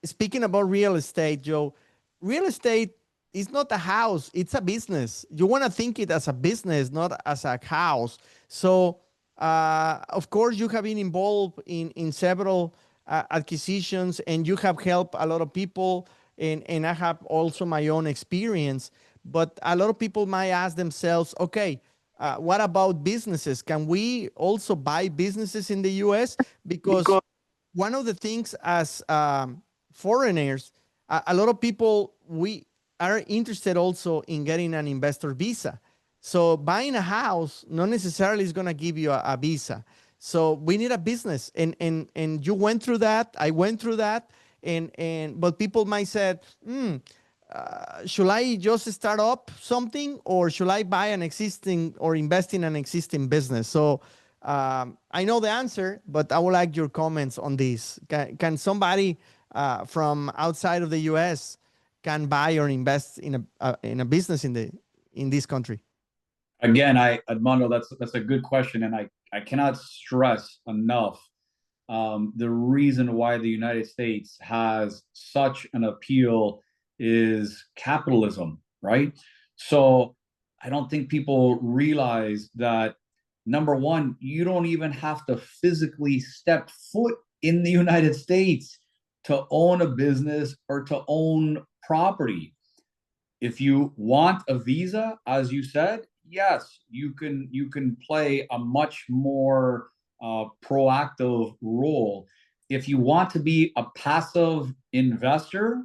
speaking about real estate, Joe, real estate is not a house, it's a business. You want to think it as a business, not as a house. So of course you have been involved in several acquisitions, and you have helped a lot of people, and I have also my own experience. But a lot of people might ask themselves, okay, what about businesses? Can we also buy businesses in the US? Because one of the things as foreigners, a lot of people, we are interested also in getting an investor visa. So buying a house not necessarily is going to give you a visa. So we need a business, and you went through that. I went through that, and but people might say, should I just start up something, or should I buy an existing or invest in an existing business? So I know the answer, but I would like your comments on this. Can somebody from outside of the U.S. can buy or invest in a business in this country? Again, Armando, that's a good question, and I cannot stress enough the reason why the United States has such an appeal is capitalism, right? So I don't think people realize that, number one, you don't even have to physically step foot in the United States to own a business or to own property. If you want a visa, as you said, yes, you can play a much more proactive role. If you want to be a passive investor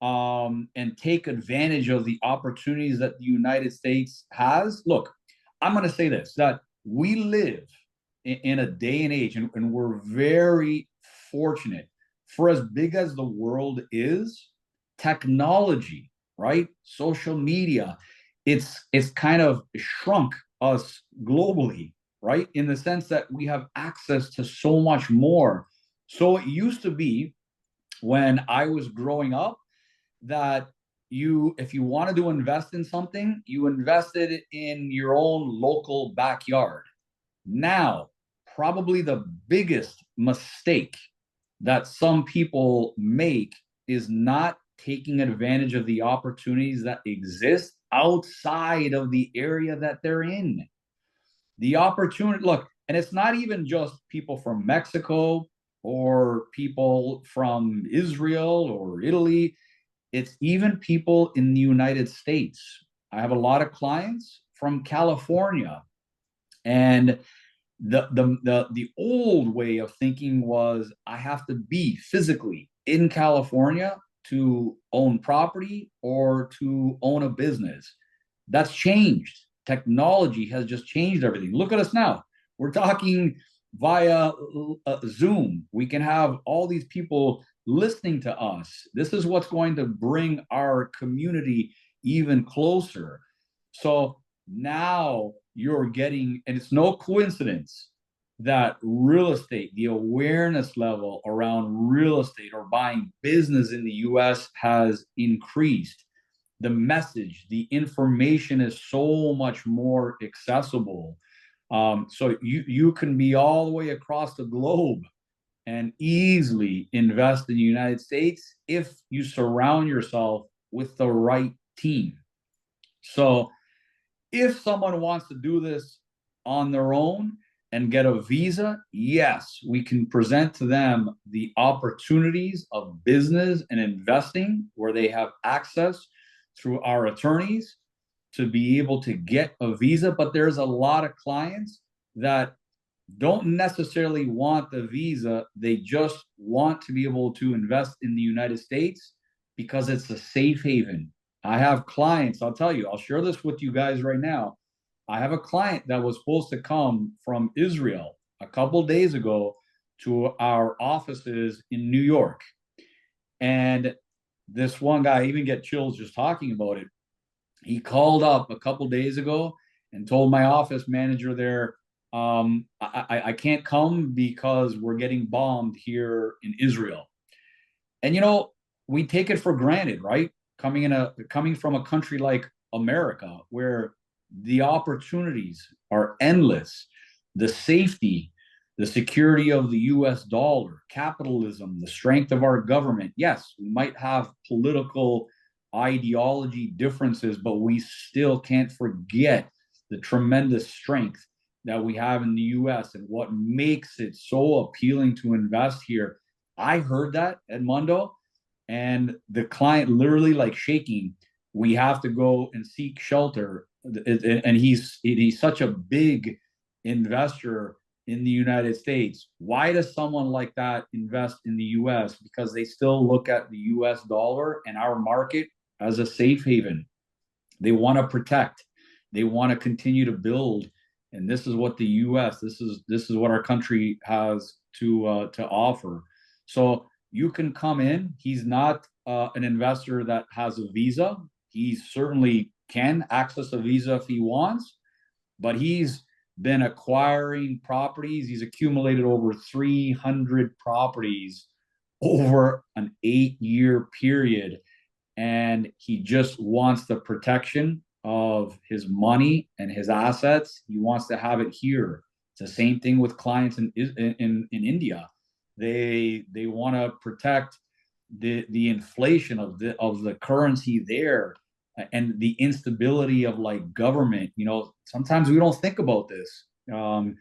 and take advantage of the opportunities that the United States has, look, I'm going to say this, that we live in a day and age, and we're very fortunate. For as big as the world is, technology, right? Social media, it's kind of shrunk us globally, right? In the sense that we have access to so much more. So it used to be, when I was growing up, that if you wanted to invest in something, you invested in your own local backyard. Now, probably the biggest mistake that some people make is not taking advantage of the opportunities that exist outside of the area that they're in. The opportunity, look, and it's not even just people from Mexico or people from Israel or Italy, it's even people in the United States. I have a lot of clients from California, and the old way of thinking was, I have to be physically in California to own property or to own a business. That's changed. Technology has just changed everything. Look at us now. We're talking via Zoom. We can have all these people listening to us. This is what's going to bring our community even closer. So now you're getting, and it's no coincidence that real estate, the awareness level around real estate or buying business in the US has increased. The message, the information is so much more accessible. So you can be all the way across the globe and easily invest in the United States if you surround yourself with the right team. So if someone wants to do this on their own and get a visa, yes, we can present to them the opportunities of business and investing where they have access through our attorneys to be able to get a visa. But there's a lot of clients that don't necessarily want the visa. They just want to be able to invest in the United States because it's a safe haven. I have clients, I'll tell you, I'll share this with you guys right now. I have a client that was supposed to come from Israel a couple days ago to our offices in New York. And this one guy, I even get chills just talking about it. He called up a couple days ago and told my office manager there, I can't come because we're getting bombed here in Israel. And you know, we take it for granted, right? Coming from a country like America, where the opportunities are endless, the safety, the security of the US dollar, capitalism, the strength of our government. Yes, we might have political ideology differences, but we still can't forget the tremendous strength that we have in the US and what makes it so appealing to invest here. I heard that, Edmundo, and the client literally like shaking. We have to go and seek shelter. And he's such a big investor in the United States. Why does someone like that invest in the US? Because they still look at the US dollar and our market as a safe haven. They want to protect. They want to continue to build. And this is what the US, this is what our country has to offer. So you can come in. He's not an investor that has a visa. He certainly can access a visa if he wants, but he's been acquiring properties. He's accumulated over 300 properties over an 8-year period. And he just wants the protection of his money and his assets. He wants to have it here. It's the same thing with clients in India. They want to protect the inflation of the currency there and the instability of like government. You know, sometimes we don't think about this, and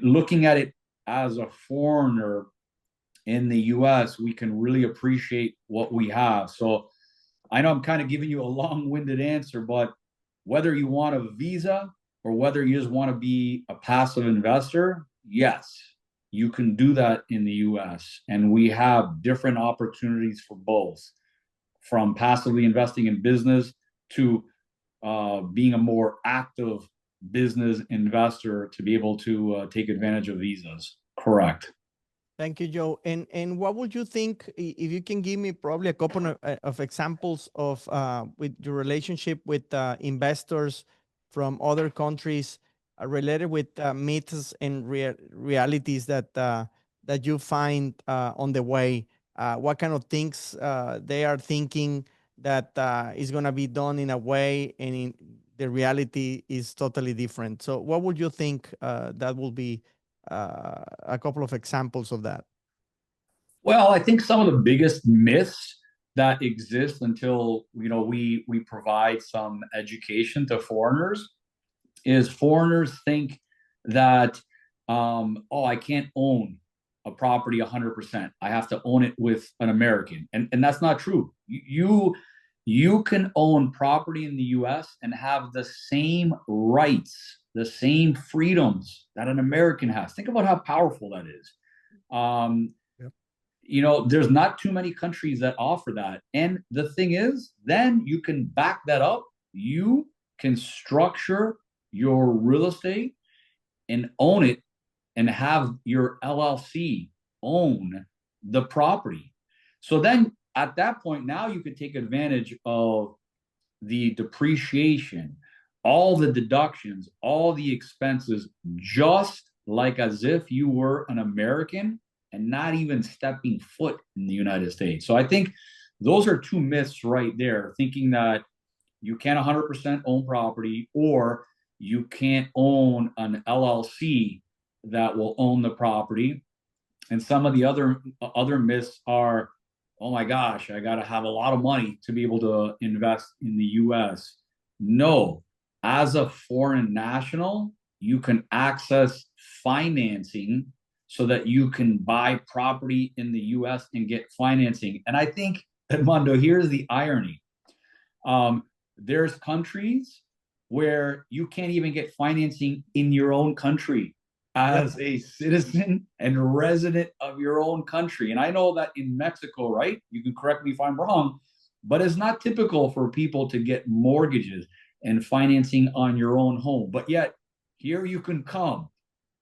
looking at it as a foreigner in the US, we can really appreciate what we have. So I know I'm kind of giving you a long-winded answer, but whether you want a visa or whether you just want to be a passive investor, yes, you can do that in the US. And we have different opportunities for both, from passively investing in business to being a more active business investor to be able to take advantage of visas. Correct. Thank you, Joe. And what would you think if you can give me probably a couple of examples of with your relationship with investors from other countries related with myths and realities that that you find on the way? What kind of things they are thinking that is going to be done in a way, and in the reality is totally different. So, what would you think that will be? A couple of examples of that. Well, I think some of the biggest myths that exist until we provide some education to foreigners is foreigners think that I can't own a property 100%. I have to own it with an American, and that's not true. You can own property in the U.S. and have the same rights, the same freedoms that an American has. Think about how powerful that is. Yep. There's not too many countries that offer that. And the thing is, then you can back that up. You can structure your real estate and own it and have your LLC own the property. So then at that point, now you could take advantage of the depreciation, all the deductions, all the expenses, just like as if you were an American and not even stepping foot in the United States. So I think those are two myths right there, thinking that you can't 100% own property, or You can't own an LLC that will own the property. And some of the other myths are, oh my gosh, I got to have a lot of money to be able to invest in the US. No, as a foreign national, you can access financing so that you can buy property in the US and get financing. And I think, Edmundo, here's the irony. There's countries where you can't even get financing in your own country as a citizen and resident of your own country. And I know that in Mexico, right? You can correct me if I'm wrong, but it's not typical for people to get mortgages and financing on your own home. But yet, here you can come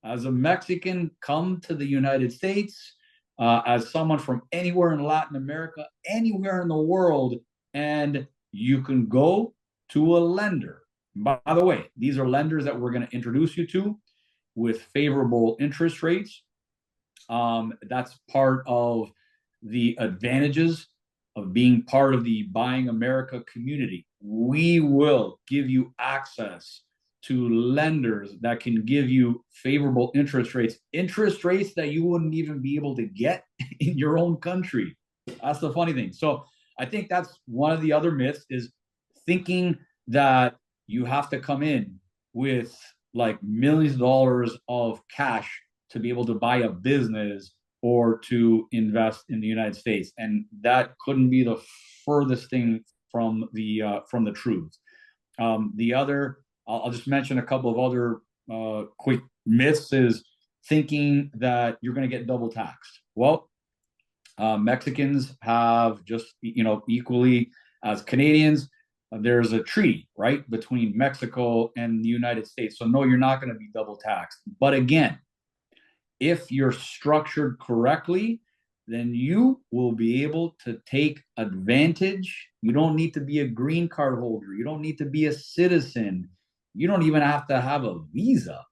as a Mexican, come to the United States, as someone from anywhere in Latin America, anywhere in the world, and you can go to a lender. By the way, these are lenders that we're going to introduce you to with favorable interest rates. That's part of the advantages of being part of the Buying America community. We will give you access to lenders that can give you favorable interest rates that you wouldn't even be able to get in your own country. That's the funny thing. So I think that's one of the other myths, is thinking that you have to come in with like millions of dollars of cash to be able to buy a business or to invest in the United States. And that couldn't be the furthest thing from the truth. I'll just mention a couple of other quick myths, is thinking that you're going to get double taxed. Well, Mexicans have just, equally as Canadians, there's a treaty, right, between Mexico and the United States. So no, you're not going to be double taxed. But again, if you're structured correctly, then you will be able to take advantage. You don't need to be a green card holder. You don't need to be a citizen. You don't even have to have a visa.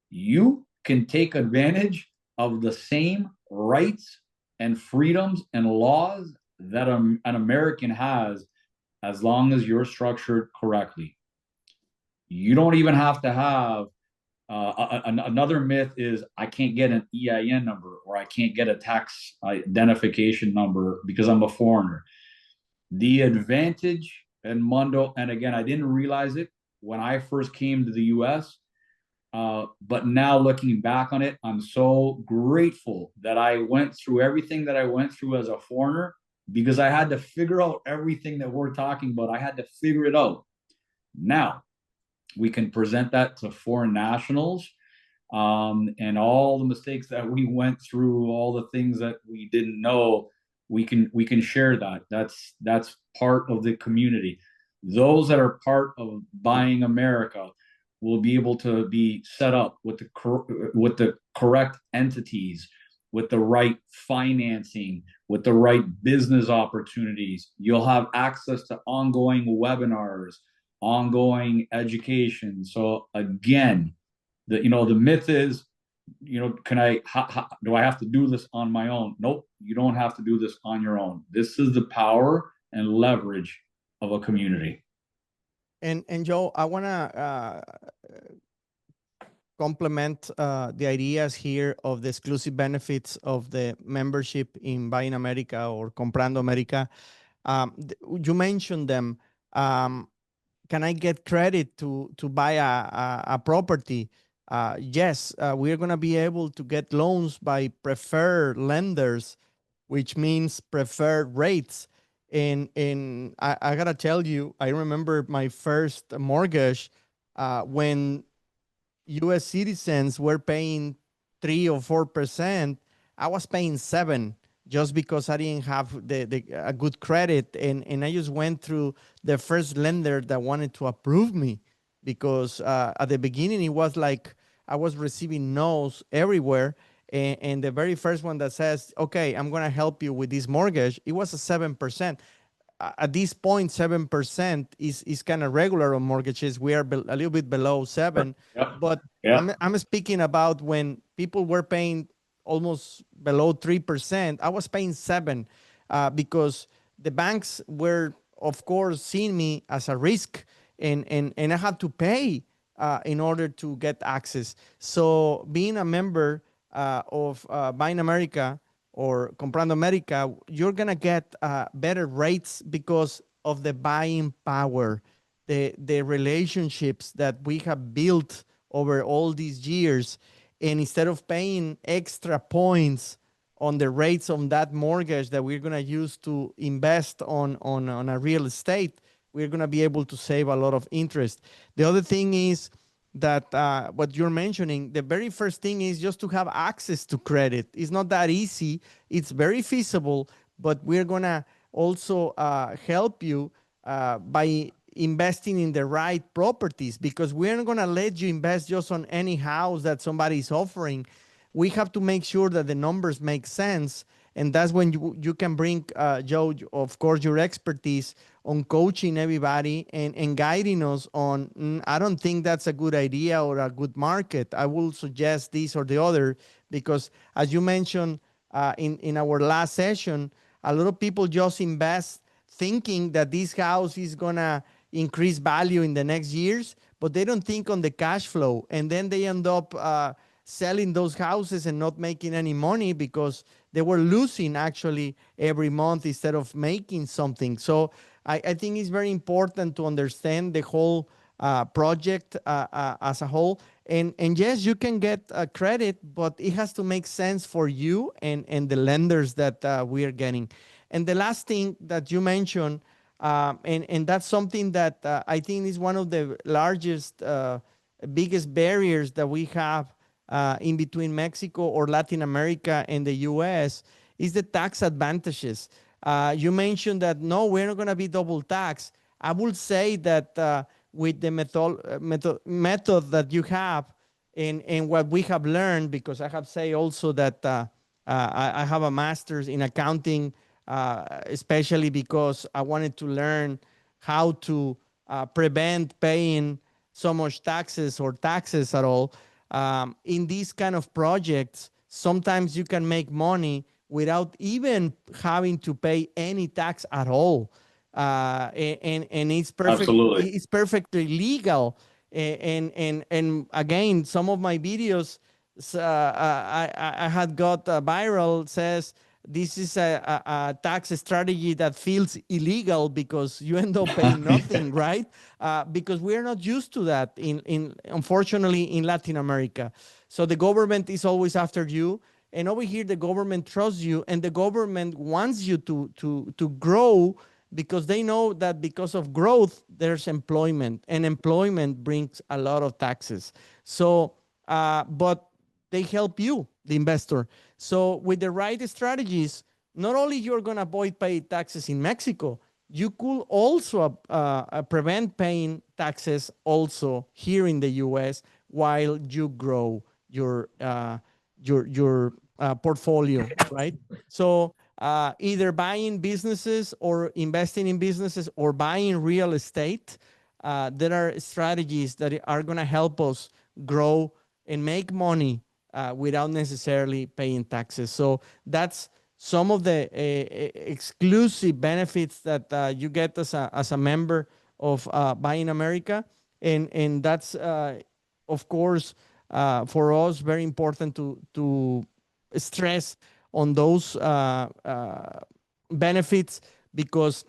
You can take advantage of the same rights and freedoms and laws that an American has, as long as you're structured correctly. You don't even have to have another myth is, I can't get an EIN number, or I can't get a tax identification number because I'm a foreigner. The advantage, Edmundo, and again, I didn't realize it when I first came to the US, but now looking back on it, I'm so grateful that I went through everything that I went through as a foreigner, because I had to figure out everything that we're talking about. I had to figure it out. Now, we can present that to foreign nationals, and all the mistakes that we went through, all the things that we didn't know, we can share that. That's part of the community. Those that are part of Buying America will be able to be set up with the correct entities, with the right financing, with the right business opportunities. You'll have access to ongoing webinars, ongoing education. So again, the myth is, do I have to do this on my own? Nope, you don't have to do this on your own. This is the power and leverage of a community. And Joe, I want to complement the ideas here of the exclusive benefits of the membership in Buying America or Comprando America. You mentioned them. Can I get credit to buy a property? Yes, we're going to be able to get loans by preferred lenders, which means preferred rates. And I got to tell you, I remember my first mortgage when U.S. citizens were paying 3 or 4%. I was paying 7 just because I didn't have a good credit. And I just went through the first lender that wanted to approve me, because at the beginning, it was like I was receiving no's everywhere. And the very first one that says, okay, I'm going to help you with this mortgage, it was a 7%. At this point, 7% is kind of regular on mortgages. We are a little bit below 7, Yep. but Yep. I'm speaking about when people were paying almost below 3%. I was paying 7 because the banks were, of course, seeing me as a risk, and I had to pay in order to get access. So being a member of Buying America or Comprando America, you're going to get better rates because of the buying power, the relationships that we have built over all these years. And instead of paying extra points on the rates on that mortgage that we're going to use to invest on a real estate, we're going to be able to save a lot of interest. The other thing is that what you're mentioning, the very first thing is just to have access to credit. It's not that easy. It's very feasible, but we're going to also help you by investing in the right properties, because we're not going to let you invest just on any house that somebody's offering. We have to make sure that the numbers make sense. And that's when you can bring, Joe, of course, your expertise on coaching everybody and guiding us on, I don't think that's a good idea or a good market. I will suggest this or the other, because as you mentioned in our last session, a lot of people just invest thinking that this house is going to increase value in the next years, but they don't think on the cash flow. And then they end up selling those houses and not making any money because they were losing actually every month instead of making something. So I think it's very important to understand the whole project as a whole. And yes, you can get credit, but it has to make sense for you and the lenders that we are getting. And the last thing that you mentioned, and that's something that I think is one of the largest, biggest barriers that we have in between Mexico or Latin America and the US, is the tax advantages. You mentioned that, no, we're not going to be double taxed. I would say that with the method that you have and what we have learned, because I have said also that I have a master's in accounting, especially because I wanted to learn how to prevent paying so much taxes or taxes at all. In these kind of projects, sometimes you can make money without even having to pay any tax at all. And it's perfect. Absolutely. It's perfectly legal. And again, some of my videos I had got viral, says this is a tax strategy that feels illegal because you end up paying nothing, right? Because we're not used to that unfortunately in Latin America. So the government is always after you, and over here the government trusts you, and the government wants you to grow, because they know that because of growth there's employment, and employment brings a lot of taxes. So but they help you, the investor. So with the right strategies, not only you're going to avoid paying taxes in Mexico, you could also prevent paying taxes also here in the US while you grow your portfolio, right? So either buying businesses or investing in businesses or buying real estate, there are strategies that are going to help us grow and make money without necessarily paying taxes. So that's some of the exclusive benefits that you get as a member of Buying America. And that's, of course, for us, very important to stress on those benefits, because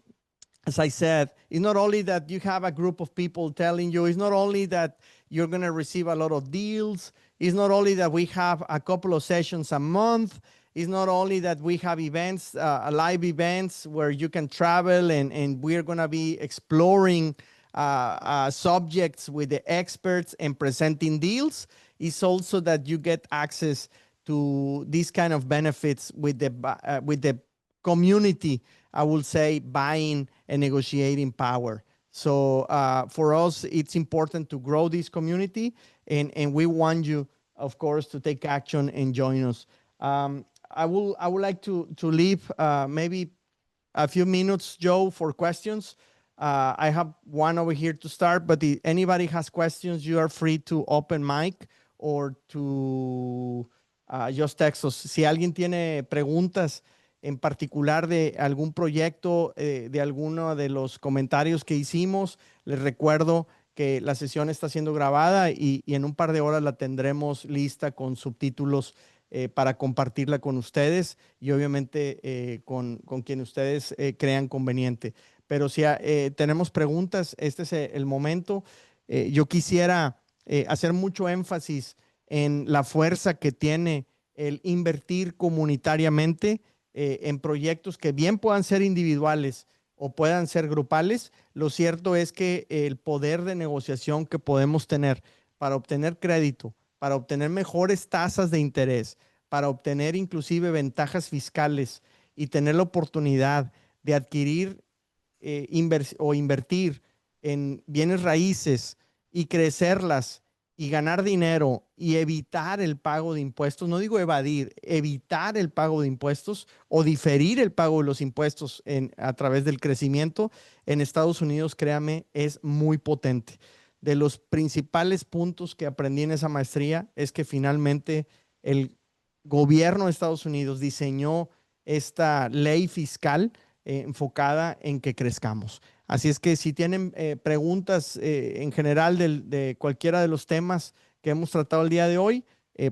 as I said, it's not only that you have a group of people telling you, it's not only that you're going to receive a lot of deals, it's not only that we have a couple of sessions a month, it's not only that we have events, live events where you can travel and we're going to be exploring subjects with the experts and presenting deals. It's also that you get access to these kind of benefits with the community, I will say, buying and negotiating power. So for us, it's important to grow this community, and we want you, of course, to take action and join us. I would like to leave maybe a few minutes, Joe, for questions. I have one over here to start, but if anybody has questions, you are free to open mic or to just text us. Si alguien tiene preguntas en particular de algún proyecto, de alguno de los comentarios que hicimos, les recuerdo que la sesión está siendo grabada y en un par de horas la tendremos lista con subtítulos para compartirla con ustedes y obviamente con quien ustedes crean conveniente. Pero si tenemos preguntas, este es el momento. Yo quisiera hacer mucho énfasis en la fuerza que tiene el invertir comunitariamente en proyectos que bien puedan ser individuales o puedan ser grupales. Lo cierto es que el poder de negociación que podemos tener para obtener crédito, para obtener mejores tasas de interés, para obtener inclusive ventajas fiscales y tener la oportunidad de adquirir o invertir en bienes raíces y crecerlas y ganar dinero y evitar el pago de impuestos, no digo evadir, evitar el pago de impuestos o diferir el pago de los impuestos a través del crecimiento en Estados Unidos, créame, es muy potente. De los principales puntos que aprendí en esa maestría es que finalmente el gobierno de Estados Unidos diseñó esta ley fiscal enfocada en que crezcamos. Así es que si tienen preguntas en general de cualquiera de los temas que hemos tratado el día de hoy,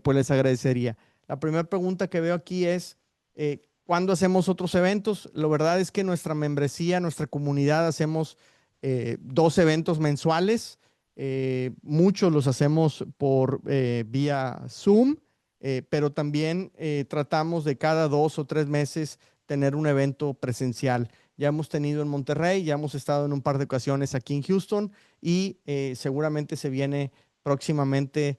pues les agradecería. La primera pregunta que veo aquí es, ¿cuándo hacemos otros eventos? La verdad es que nuestra membresía, nuestra comunidad, hacemos 2 eventos mensuales. Muchos los hacemos por vía Zoom, pero también tratamos de cada 2 o 3 meses tener un evento presencial. Ya hemos tenido en Monterrey, ya hemos estado en un par de ocasiones aquí en Houston y seguramente se viene próximamente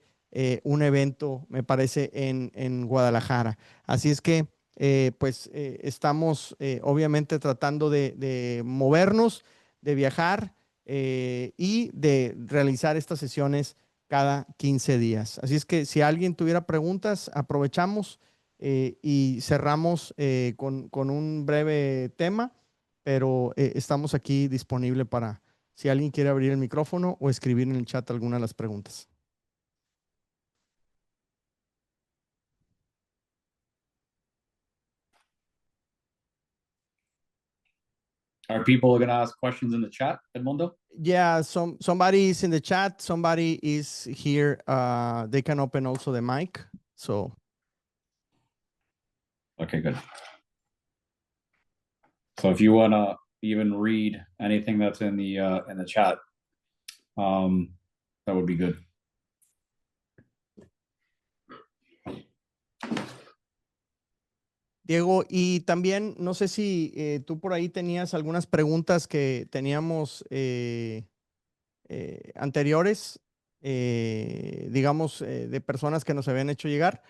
un evento, me parece, en Guadalajara. Así es que, pues, estamos obviamente tratando de movernos, de viajar y de realizar estas sesiones cada 15 días. Así es que si alguien tuviera preguntas, aprovechamos y cerramos con un breve tema, pero estamos aquí disponible para si alguien quiere abrir el micrófono o escribir en el chat alguna de las preguntas. Are people going to ask questions in the chat, Edmundo? Yeah, somebody is in the chat, somebody is here. They can open also the mic. So Okay, good. So if you want to even read anything that's in the chat, that would be good. Diego, y también no sé si tú por ahí tenías algunas preguntas que teníamos anteriores, digamos, de personas que nos habían hecho llegar.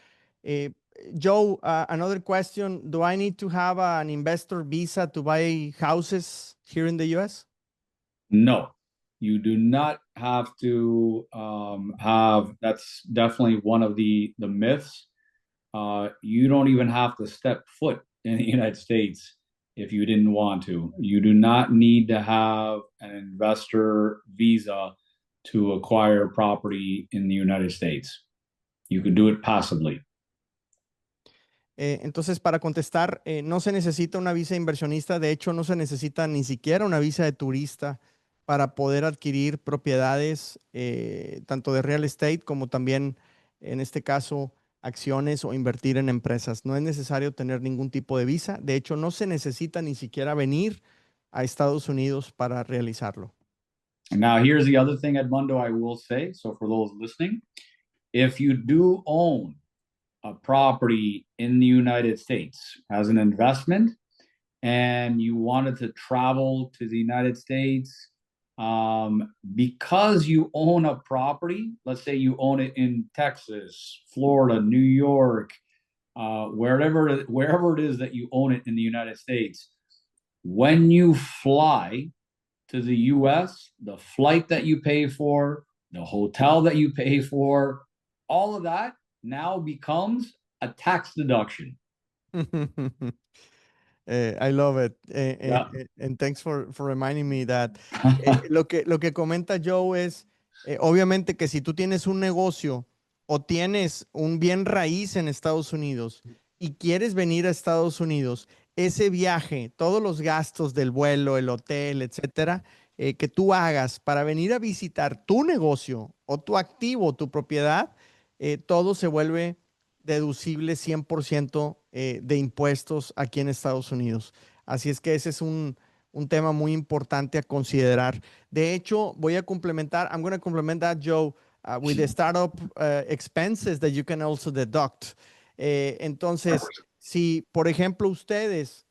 Joe, another question. Do I need to have an investor visa to buy houses here in the US? No, you do not have to have. That's definitely one of the myths. You don't even have to step foot in the United States if you didn't want to. You do not need to have an investor visa to acquire property in the United States. You could do it passively. Entonces, para contestar, no se necesita una visa de inversionista, de hecho, no se necesita ni siquiera una visa de turista para poder adquirir propiedades, tanto de real estate como también, en este caso, acciones o invertir en empresas. No es necesario tener ningún tipo de visa, de hecho, no se necesita ni siquiera venir a Estados Unidos para realizarlo. Now, here's the other thing, Edmundo, I will say. So, for those listening, if you do own a property in the United States as an investment and you wanted to travel to the United States, because you own a property, let's say you own it in Texas, Florida, New York, wherever it is that you own it in the United States, when you fly to the US, the flight that you pay for, the hotel that you pay for, all of that now becomes a tax deduction. I love it. Yeah. And thanks for reminding me that. Lo que comenta Joe es, obviamente que si tú tienes un negocio o tienes un bien raíz en Estados Unidos y quieres venir a Estados Unidos, ese viaje, todos los gastos del vuelo, el hotel, etcétera, que tú hagas para venir a visitar tu negocio o tu activo, tu propiedad, todo se vuelve deducible 100% de impuestos aquí en Estados Unidos. Así es que ese es un tema muy importante a considerar. De hecho, voy a complementar, I'm going to complement that, Joe, with the startup expenses that you can also deduct. Entonces, si, por ejemplo, ustedes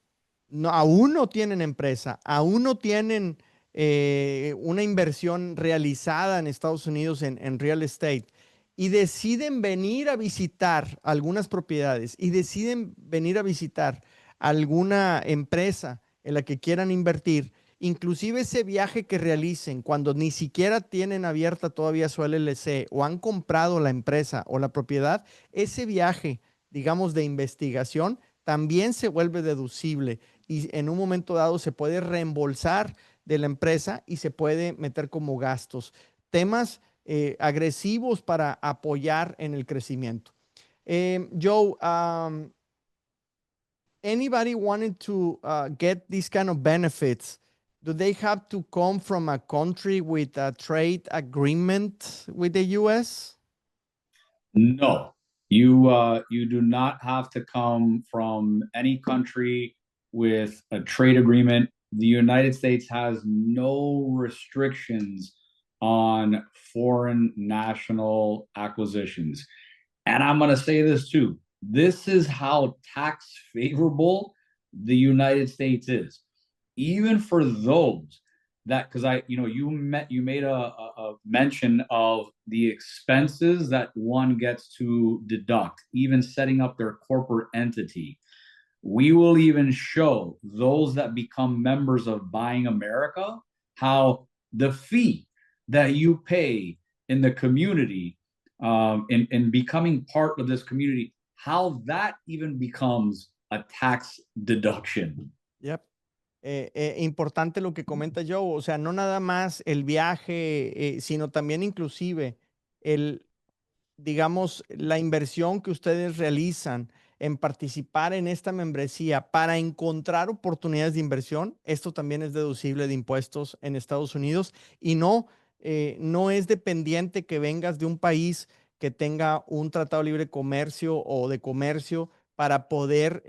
aún no tienen empresa, aún no tienen una inversión realizada en Estados Unidos en real estate y deciden venir a visitar algunas propiedades y deciden venir a visitar alguna empresa en la que quieran invertir, inclusive ese viaje que realicen cuando ni siquiera tienen abierta todavía su LLC o han comprado la empresa o la propiedad, ese viaje, digamos, de investigación también se vuelve deducible y en un momento dado se puede reembolsar de la empresa y se puede meter como gastos. Temas agresivos para apoyar en el crecimiento. Joe, anybody wanted to get these kind of benefits, do they have to come from a country with a trade agreement with the US? No, you do not have to come from any country with a trade agreement. The United States has no restrictions on foreign national acquisitions. And I'm going to say this too. This is how tax favorable the United States is. Even for those that, because you made a mention of the expenses that one gets to deduct, even setting up their corporate entity. We will even show those that become members of Buying America how the fee that you pay in the community, in becoming part of this community, how that even becomes a tax deduction. Yep. Importante lo que comenta Joe, o sea, no nada más el viaje, sino también inclusive el, digamos, la inversión que ustedes realizan en participar en esta membresía para encontrar oportunidades de inversión. Esto también es deducible de impuestos en Estados Unidos y no, no es dependiente que vengas de un país que tenga un tratado libre de comercio o de comercio para poder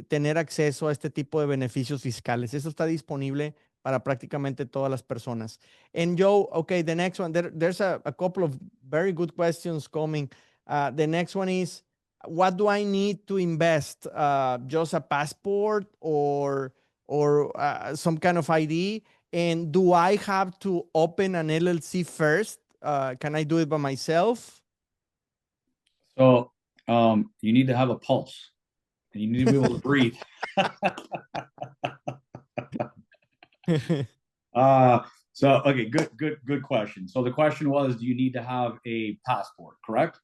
tener acceso a este tipo de beneficios fiscales. Eso está disponible para prácticamente todas las personas. And Joe, okay, the next one, there's a couple of very good questions coming. The next one is, what do I need to invest? Just a passport or some kind of ID? And do I have to open an LLC first? Can I do it by myself? So you need to have a pulse and you need to be able to breathe. Okay, good question. So the question was, do you need to have a passport, correct?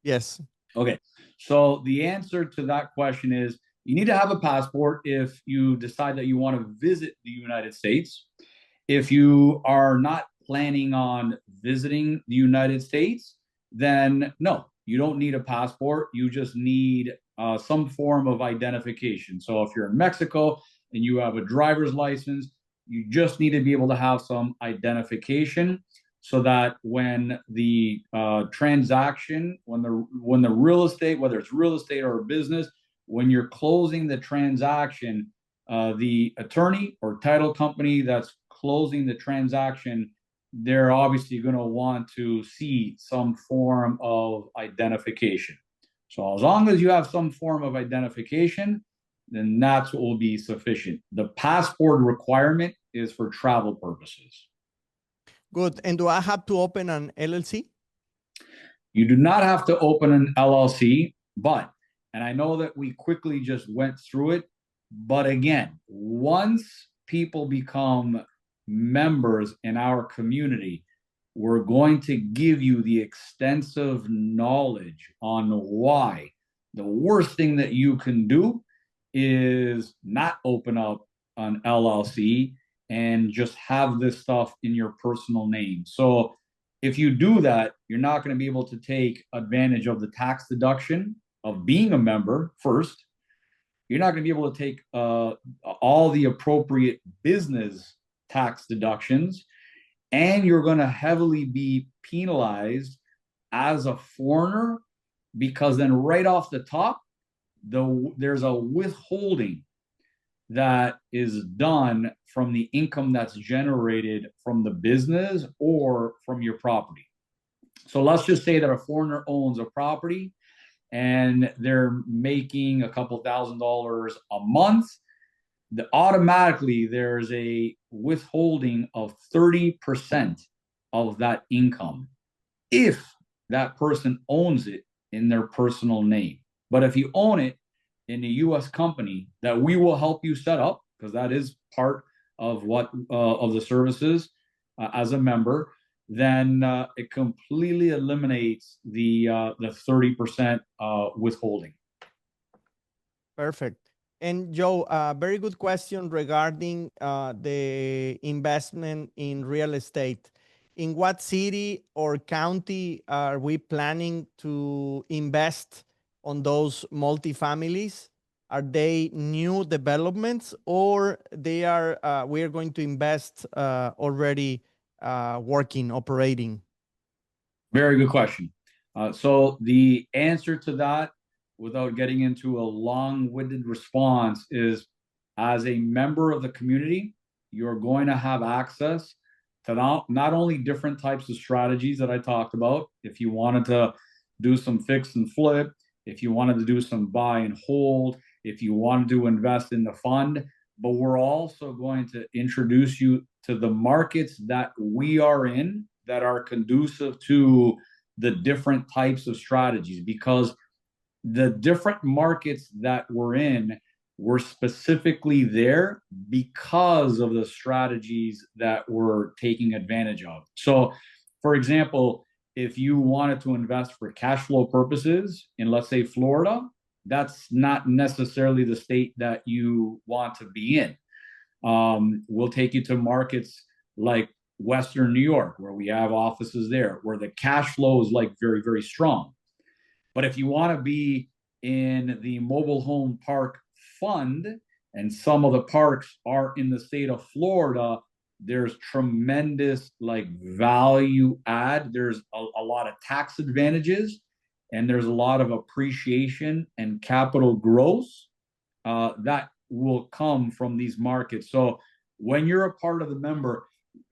Yes. Okay, so the answer to that question is you need to have a passport if you decide that you want to visit the United States. If you are not planning on visiting the United States, then no, you don't need a passport. You just need some form of identification. So if you're in Mexico and you have a driver's license, you just need to be able to have some identification so that when the transaction, when the real estate, whether it's real estate or a business, when you're closing the transaction, the attorney or title company that's closing the transaction, they're obviously going to want to see some form of identification. So as long as you have some form of identification, then that's what will be sufficient. The passport requirement is for travel purposes. Good. And do I have to open an LLC? You do not have to open an LLC, but, and I know that we quickly just went through it, but again, once people become members in our community, we're going to give you the extensive knowledge on why the worst thing that you can do is not open up an LLC and just have this stuff in your personal name. So if you do that, you're not going to be able to take advantage of the tax deduction of being a member first. You're not going to be able to take all the appropriate business tax deductions, and you're going to heavily be penalized as a foreigner, because then right off the top, there's a withholding that is done from the income that's generated from the business or from your property. So let's just say that a foreigner owns a property and they're making a couple $1,000s a month. Automatically there's a withholding of 30% of that income if that person owns it in their personal name. But if you own it in a U.S. company that we will help you set up, because that is part of what of the services as a member, then it completely eliminates the 30% withholding. Perfect. And Joe, very good question regarding the investment in real estate. In what city or county are we planning to invest on those multifamilies? Are they new developments, or they are we are going to invest already working, operating? Very good question. So the answer to that, without getting into a long-winded response, is as a member of the community, you're going to have access to not only different types of strategies that I talked about. If you wanted to do some fix and flip, if you wanted to do some buy and hold, if you wanted to invest in the fund, but we're also going to introduce you to the markets that we are in that are conducive to the different types of strategies, because the different markets that we're in, we're specifically there because of the strategies that we're taking advantage of. So, for example, if you wanted to invest for cash flow purposes in, let's say, Florida, that's not necessarily the state that you want to be in. We'll take you to markets like Western New York, where we have offices there, where the cash flow is like very, very strong. But if you want to be in the mobile home park fund, and some of the parks are in the state of Florida, there's tremendous like value add. There's a lot of tax advantages, and there's a lot of appreciation and capital growth that will come from these markets. So when you're a part of the member,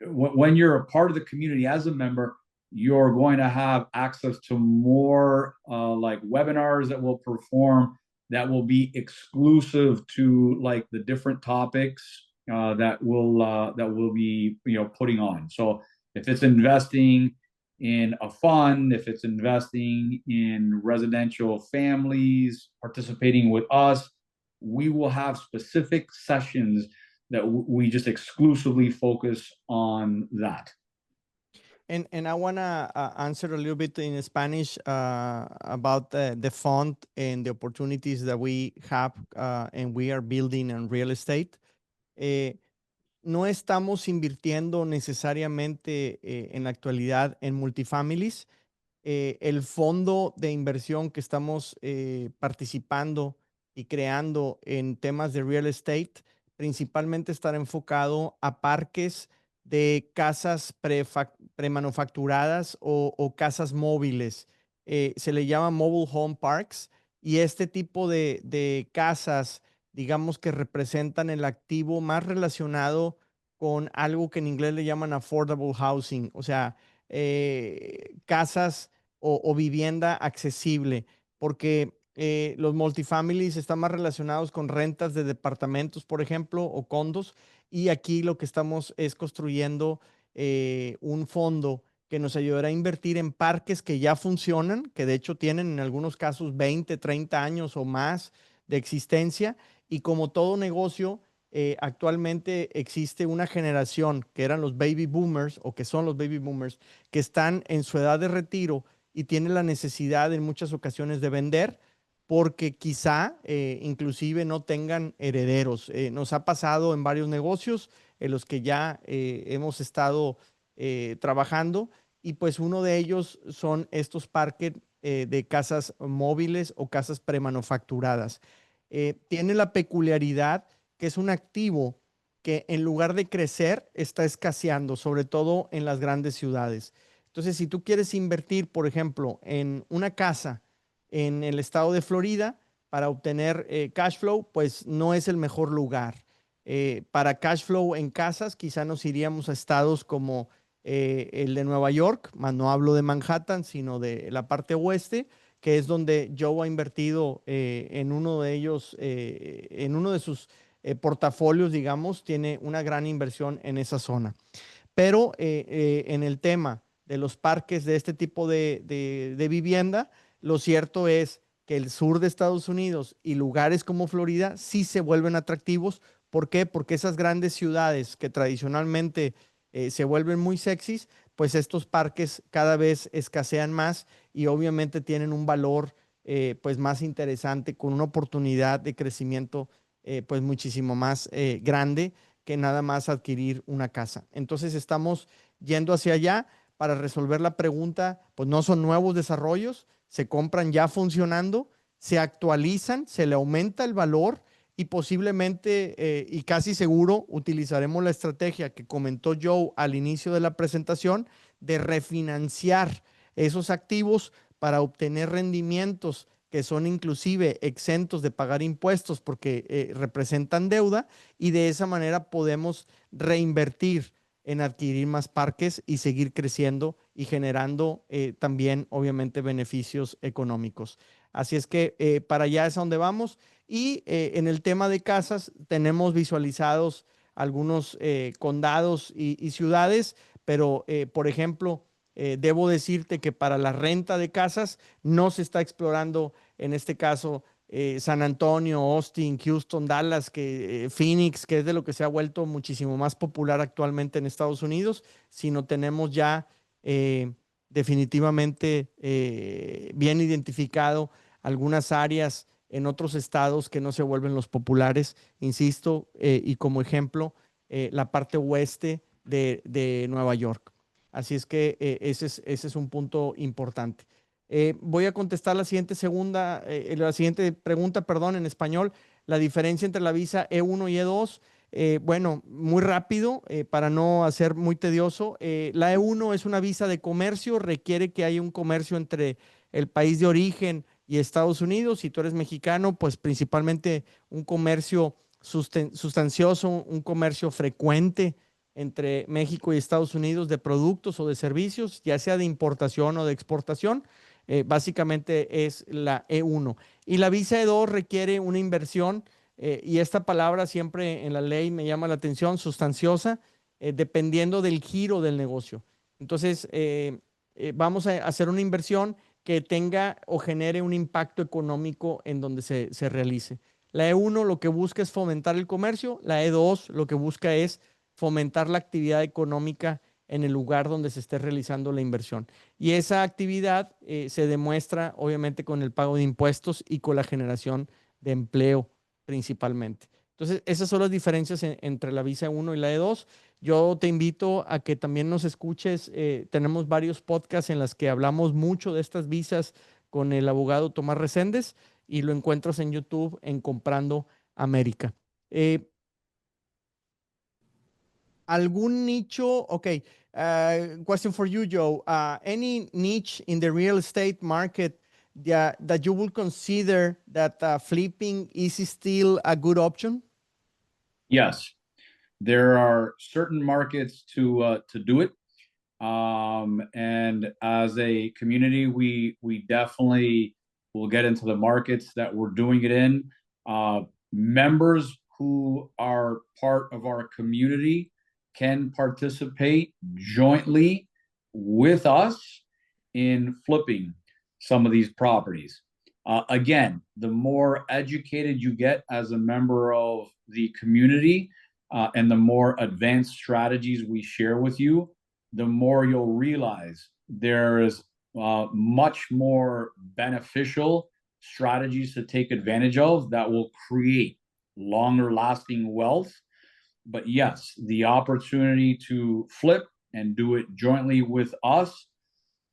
when you're a part of the community as a member, you're going to have access to more like webinars that will perform, that will be exclusive to like the different topics that will be putting on. So if it's investing in a fund, if it's investing in residential families participating with us, we will have specific sessions that we just exclusively focus on that. And I want to answer a little bit in Spanish about the fund and the opportunities that we have and we are building in real estate. No estamos invirtiendo necesariamente en la actualidad en multifamilies. El fondo de inversión que estamos participando y creando en temas de real estate principalmente estará enfocado a parques de casas premanufacturadas o casas móviles. Se le llama mobile home parks, y este tipo de casas, digamos, que representan el activo más relacionado con algo que en inglés le llaman affordable housing, o sea, casas o vivienda accesible, porque los multifamilies están más relacionados con rentas de departamentos, por ejemplo, o condos, y aquí lo que estamos es construyendo un fondo que nos ayudará a invertir en parques que ya funcionan, que de hecho tienen en algunos casos 20, 30 años o más de existencia, y como todo negocio, actualmente existe una generación que eran los baby boomers, o que son los baby boomers, que están en su edad de retiro y tienen la necesidad en muchas ocasiones de vender porque quizá inclusive no tengan herederos. Nos ha pasado en varios negocios en los que ya hemos estado trabajando, y pues uno de ellos son estos parques de casas móviles o casas premanufacturadas. Tiene la peculiaridad que es un activo que en lugar de crecer, está escaseando, sobre todo en las grandes ciudades. Entonces, si tú quieres invertir, por ejemplo, en una casa en el estado de Florida para obtener cash flow, pues no es el mejor lugar. Para cash flow en casas, quizá nos iríamos a estados como el de Nueva York, más no hablo de Manhattan, sino de la parte oeste, que es donde Joe ha invertido en uno de ellos, en uno de sus portafolios, digamos, tiene una gran inversión en esa zona. Pero en el tema de los parques de este tipo de vivienda, lo cierto es que el sur de Estados Unidos y lugares como Florida sí se vuelven atractivos. ¿Por qué? Porque esas grandes ciudades que tradicionalmente se vuelven muy sexys, pues estos parques cada vez escasean más y obviamente tienen un valor pues más interesante, con una oportunidad de crecimiento pues muchísimo más grande que nada más adquirir una casa. Entonces estamos yendo hacia allá para resolver la pregunta, pues no son nuevos desarrollos, se compran ya funcionando, se actualizan, se le aumenta el valor y posiblemente y casi seguro utilizaremos la estrategia que comentó Joe al inicio de la presentación de refinanciar esos activos para obtener rendimientos que son inclusive exentos de pagar impuestos porque representan deuda, y de esa manera podemos reinvertir en adquirir más parques y seguir creciendo y generando también, obviamente, beneficios económicos. Así es que para allá es a donde vamos. Y en el tema de casas tenemos visualizados algunos condados y ciudades, pero por ejemplo, debo decirte que para la renta de casas no se está explorando, en este caso, San Antonio, Austin, Houston, Dallas, Phoenix, que es de lo que se ha vuelto muchísimo más popular actualmente en Estados Unidos, sino tenemos ya definitivamente bien identificado algunas áreas en otros estados que no se vuelven los populares, insisto, y como ejemplo, la parte oeste de Nueva York. Así es que ese es un punto importante. Voy a contestar la siguiente pregunta, perdón, en español. La diferencia entre la visa E1 y E2. Bueno, muy rápido, para no hacer muy tedioso. La E1 es una visa de comercio, requiere que haya un comercio entre el país de origen y Estados Unidos. Si tú eres mexicano, pues principalmente un comercio sustancioso, un comercio frecuente entre México y Estados Unidos de productos o de servicios, ya sea de importación o de exportación. Básicamente es la E1. Y la visa E2 requiere una inversión, y esta palabra siempre en la ley me llama la atención, sustanciosa, dependiendo del giro del negocio. Entonces, vamos a hacer una inversión que tenga o genere un impacto económico en donde se realice. La E1 lo que busca es fomentar el comercio, la E2 lo que busca es fomentar la actividad económica en el lugar donde se esté realizando la inversión. Y esa actividad se demuestra obviamente con el pago de impuestos y con la generación de empleo principalmente. Entonces, esas son las diferencias entre la visa 1 y la E2. Yo te invito a que también nos escuches. Tenemos varios podcasts en los que hablamos mucho de estas visas con el abogado Tomás Reséndez, y lo encuentras en YouTube en Comprando América. ¿Algún nicho? Okay. Question for you, Joe. Any niche in the real estate market that you would consider that flipping is still a good option? Yes, there are certain markets to do it. And as a community, we definitely will get into the markets that we're doing it in. Members who are part of our community can participate jointly with us in flipping some of these properties. Again, the more educated you get as a member of the community, and the more advanced strategies we share with you, the more you'll realize there's much more beneficial strategies to take advantage of that will create longer lasting wealth. But yes, the opportunity to flip and do it jointly with us.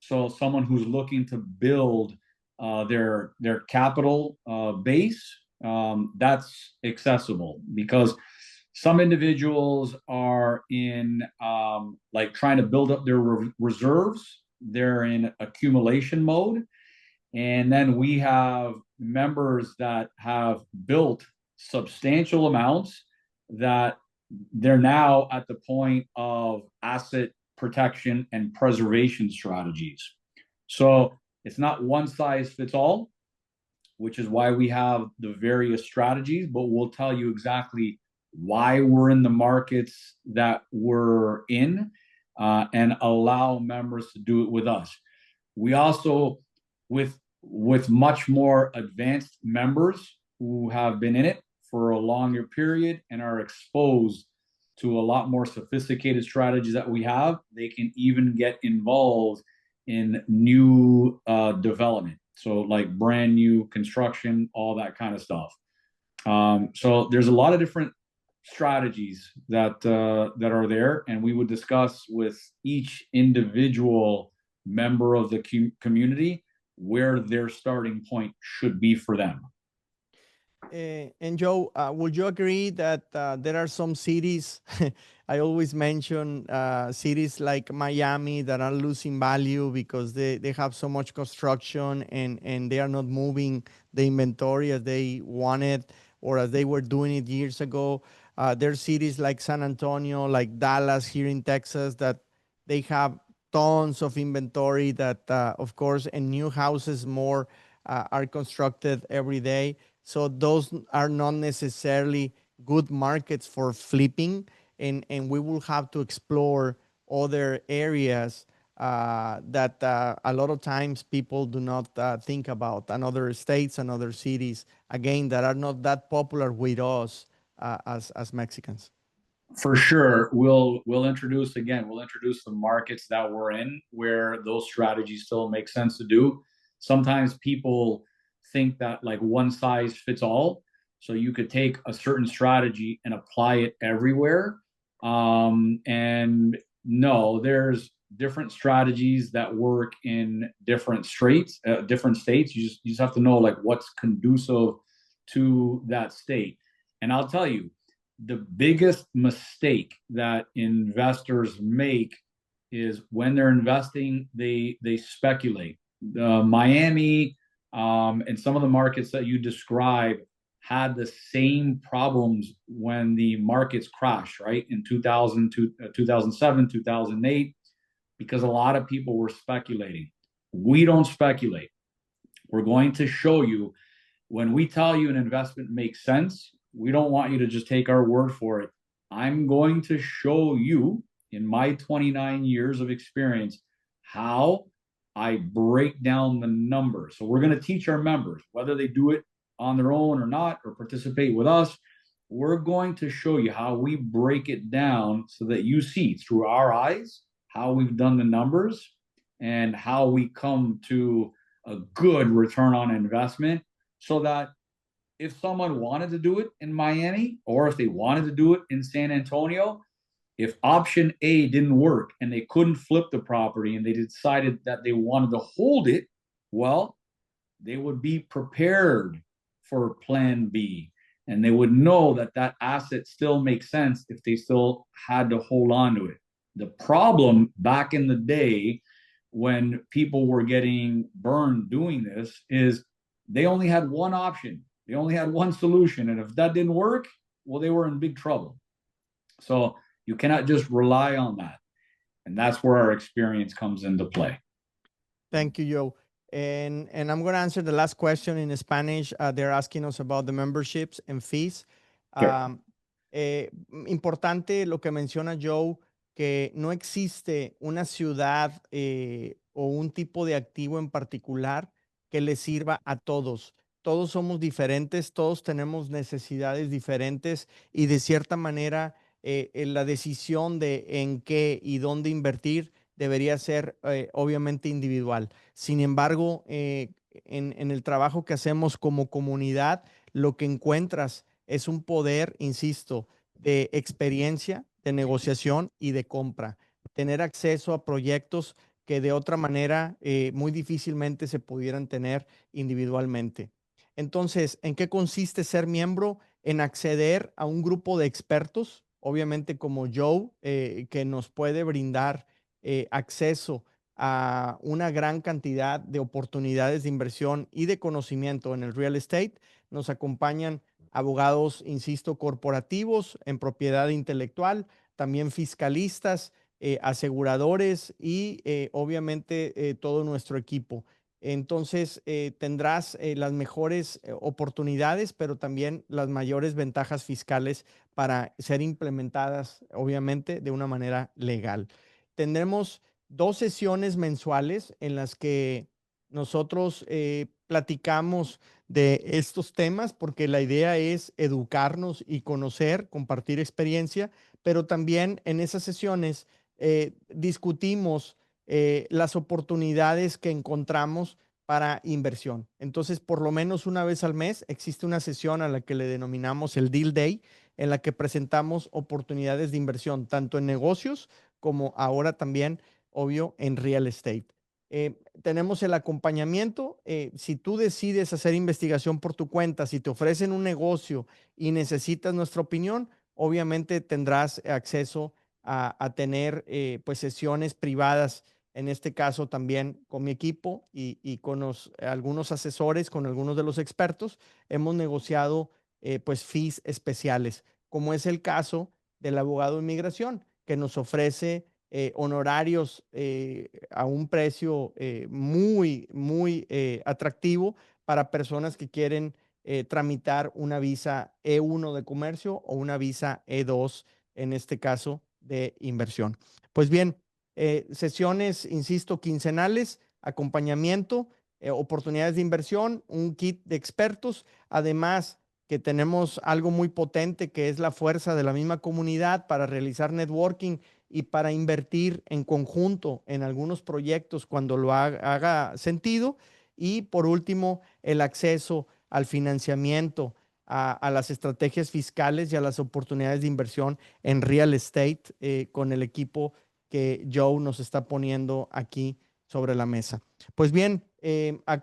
So someone who's looking to build their capital base, that's accessible, because Some individuals are in like trying to build up their reserves. They're in accumulation mode. And then we have members that have built substantial amounts that they're now at the point of asset protection and preservation strategies. So it's not one size fits all, which is why we have the various strategies, but we'll tell you exactly why we're in the markets that we're in and allow members to do it with us. We also, with much more advanced members who have been in it for a longer period and are exposed to a lot more sophisticated strategies that we have, they can even get involved in new development. So like brand new construction, all that kind of stuff. So there's a lot of different strategies that are there, and we would discuss with each individual member of the community where their starting point should be for them. And Joe, would you agree that there are some cities, I always mention cities like Miami that are losing value because they have so much construction and they are not moving the inventory as they wanted or as they were doing it years ago. There are cities like San Antonio, like Dallas here in Texas that they have tons of inventory that, of course, and new houses more are constructed every day. So those are not necessarily good markets for flipping, and we will have to explore other areas that a lot of times people do not think about, and other states and other cities, again, that are not that popular with us as Mexicans. For sure, we'll introduce again. We'll introduce the markets that we're in where those strategies still make sense to do. Sometimes people think that like one size fits all, so you could take a certain strategy and apply it everywhere. And no, there's different strategies that work in different states. Different states. You just have to know like what's conducive to that state. And I'll tell you, the biggest mistake that investors make is when they're investing, they speculate. Miami and some of the markets that you describe had the same problems when the markets crashed, right? In 2007, 2008, because a lot of people were speculating. We don't speculate. We're going to show you when we tell you an investment makes sense, we don't want you to just take our word for it. I'm going to show you in my 29 years of experience how I break down the numbers. So we're going to teach our members, whether they do it on their own or not, or participate with us. We're going to show you how we break it down so that you see through our eyes how we've done the numbers and how we come to a good return on investment, so that if someone wanted to do it in Miami or if they wanted to do it in San Antonio, if option A didn't work and they couldn't flip the property and they decided that they wanted to hold it, well, they would be prepared for plan B, and they would know that that asset still makes sense if they still had to hold on to it. The problem back in the day when people were getting burned doing this is they only had one option. They only had one solution. And if that didn't work, well, they were in big trouble. So you cannot just rely on that. And that's where our experience comes into play. Thank you, Joe. And I'm going to answer the last question in Spanish. They're asking us about the memberships and fees. Sure. Importante lo que menciona Joe, que no existe una ciudad o un tipo de activo en particular que le sirva a todos. Todos somos diferentes, todos tenemos necesidades diferentes y de cierta manera la decisión de en qué y dónde invertir debería ser obviamente individual. Sin embargo, en el trabajo que hacemos como comunidad, lo que encuentras es un poder, insisto, de experiencia, de negociación y de compra. Tener acceso a proyectos que de otra manera muy difícilmente se pudieran tener individualmente. Entonces, ¿en qué consiste ser miembro? en acceder a un grupo de expertos, obviamente como Joe, que nos puede brindar acceso a una gran cantidad de oportunidades de inversión y de conocimiento en el real estate. Nos acompañan abogados, insisto, corporativos en propiedad intelectual, también fiscalistas, aseguradores y obviamente todo nuestro equipo. Entonces tendrás las mejores oportunidades, pero también las mayores ventajas fiscales para ser implementadas, obviamente, de una manera legal. Tendremos 2 sesiones mensuales en las que nosotros platicamos de estos temas, porque la idea es educarnos y conocer, compartir experiencia, pero también en esas sesiones discutimos las oportunidades que encontramos para inversión. Entonces, por lo menos una vez al mes existe una sesión a la que le denominamos el Deal Day, en la que presentamos oportunidades de inversión, tanto en negocios como ahora también, obvio, en real estate. Tenemos el acompañamiento. Si tú decides hacer investigación por tu cuenta, si te ofrecen un negocio y necesitas nuestra opinión, obviamente tendrás acceso a tener pues sesiones privadas, en este caso también con mi equipo y con algunos asesores, con algunos de los expertos. Hemos negociado pues fees especiales, como es el caso del abogado de inmigración, que nos ofrece honorarios a un precio muy atractivo para personas que quieren tramitar una visa E1 de comercio o una visa E2, en este caso de inversión. Pues bien, sesiones, insisto, quincenales, acompañamiento, oportunidades de inversión, un kit de expertos, además que tenemos algo muy potente que es la fuerza de la misma comunidad para realizar networking y para invertir en conjunto en algunos proyectos cuando lo haga sentido. Y por último, el acceso al financiamiento, a las estrategias fiscales y a las oportunidades de inversión en real estate con el equipo que Joe nos está poniendo aquí sobre la mesa. Pues bien,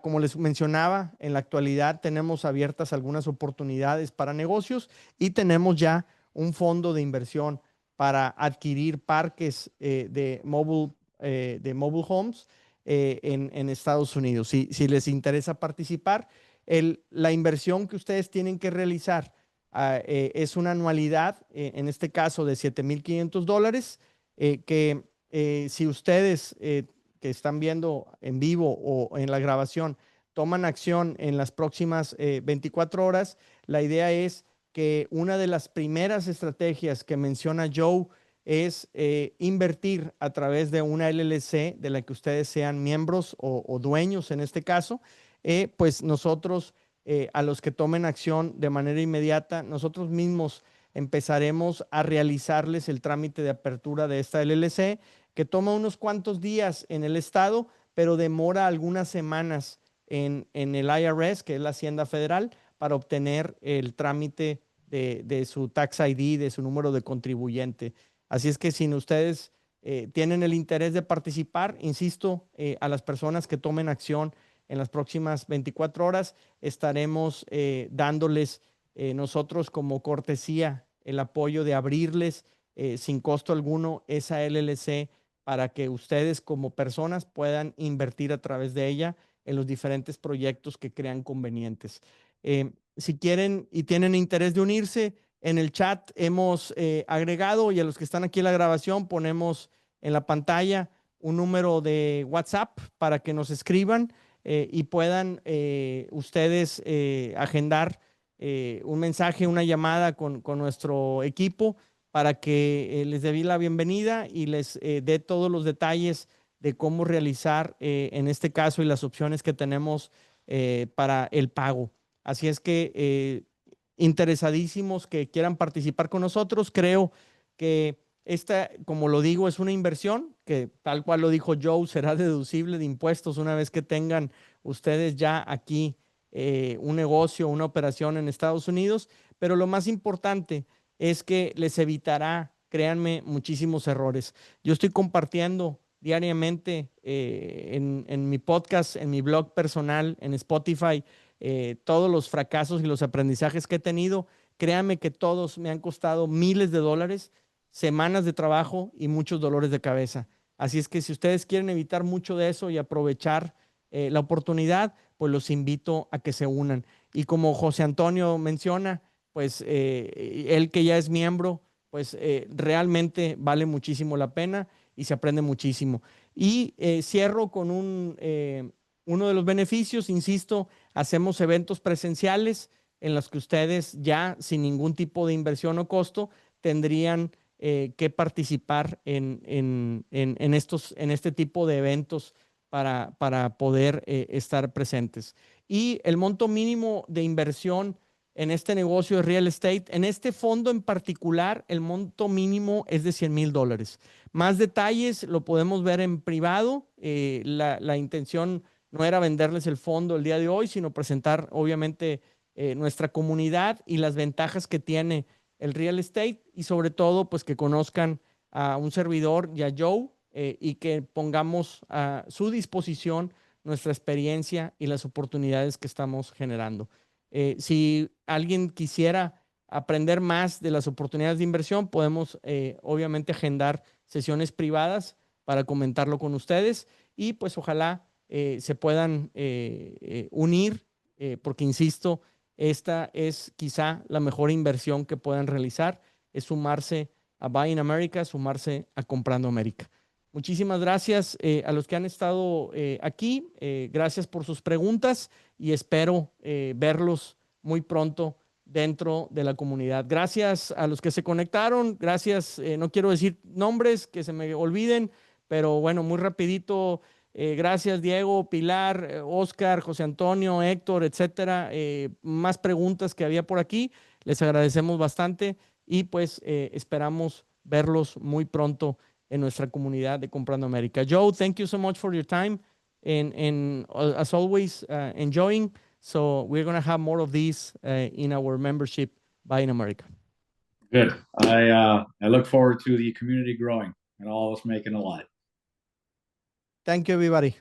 como les mencionaba, en la actualidad tenemos abiertas algunas oportunidades para negocios y tenemos ya un fondo de inversión para adquirir parques de mobile homes en Estados Unidos. Si les interesa participar, la inversión que ustedes tienen que realizar es una anualidad, en este caso de $7,500, que si ustedes que están viendo en vivo o en la grabación toman acción en las próximas 24 horas, la idea es que una de las primeras estrategias que menciona Joe es invertir a través de una LLC de la que ustedes sean miembros o dueños en este caso. Pues nosotros, a los que tomen acción de manera inmediata, nosotros mismos empezaremos a realizarles el trámite de apertura de esta LLC, que toma unos cuantos días en el estado, pero demora algunas semanas en el IRS, que es la Hacienda Federal, para obtener el trámite de su tax ID, de su número de contribuyente. Así es que si ustedes tienen el interés de participar, insisto, a las personas que tomen acción en las próximas 24 horas, estaremos dándoles nosotros como cortesía el apoyo de abrirles sin costo alguno esa LLC para que ustedes como personas puedan invertir a través de ella en los diferentes proyectos que crean convenientes. Si quieren y tienen interés de unirse, en el chat hemos agregado, y a los que están aquí en la grabación ponemos en la pantalla un número de WhatsApp para que nos escriban y puedan ustedes agendar un mensaje, una llamada con nuestro equipo para que les dé la bienvenida y les dé todos los detalles de cómo realizar en este caso y las opciones que tenemos para el pago. Así es que interesadísimos que quieran participar con nosotros. Creo que esta, como lo digo, es una inversión que, tal cual lo dijo Joe, será deducible de impuestos una vez que tengan ustedes ya aquí un negocio, una operación en Estados Unidos. Pero lo más importante es que les evitará, créanme, muchísimos errores. Yo estoy compartiendo diariamente en mi podcast, en mi blog personal, en Spotify, todos los fracasos y los aprendizajes que he tenido. créanme que todos me han costado miles de dólares, semanas de trabajo y muchos dolores de cabeza. Así es que si ustedes quieren evitar mucho de eso y aprovechar la oportunidad, pues los invito a que se unan. Y como José Antonio menciona, pues él que ya es miembro, pues realmente vale muchísimo la pena y se aprende muchísimo. Y cierro con uno de los beneficios, insisto, hacemos eventos presenciales en los que ustedes ya sin ningún tipo de inversión o costo tendrían que participar en este tipo de eventos para poder estar presentes. Y el monto mínimo de inversión en este negocio de real estate, en este fondo en particular, el monto mínimo es de $100,000. Más detalles lo podemos ver en privado. La intención no era venderles el fondo el día de hoy, sino presentar obviamente nuestra comunidad y las ventajas que tiene el real estate y sobre todo pues que conozcan a un servidor y a Joe y que pongamos a su disposición nuestra experiencia y las oportunidades que estamos generando. Si alguien quisiera aprender más de las oportunidades de inversión, podemos obviamente agendar sesiones privadas para comentarlo con ustedes y pues ojalá se puedan unir porque insisto, esta es quizá la mejor inversión que puedan realizar, es sumarse a Buy in America, sumarse a Comprando América. Muchísimas gracias a los que han estado aquí, gracias por sus preguntas y espero verlos muy pronto dentro de la comunidad. Gracias a los que se conectaron, gracias, no quiero decir nombres que se me olviden, pero bueno, muy rapidito, gracias Diego, Pilar, Oscar, José Antonio, Héctor, etcétera. Más preguntas que había por aquí, les agradecemos bastante y pues esperamos verlos muy pronto en nuestra comunidad de Comprando América. Joe, thank you so much for your time and as always, enjoying. So we're going to have more of these in our membership Buy in America. Good. I look forward to the community growing and all of us making a lot. Thank you, everybody.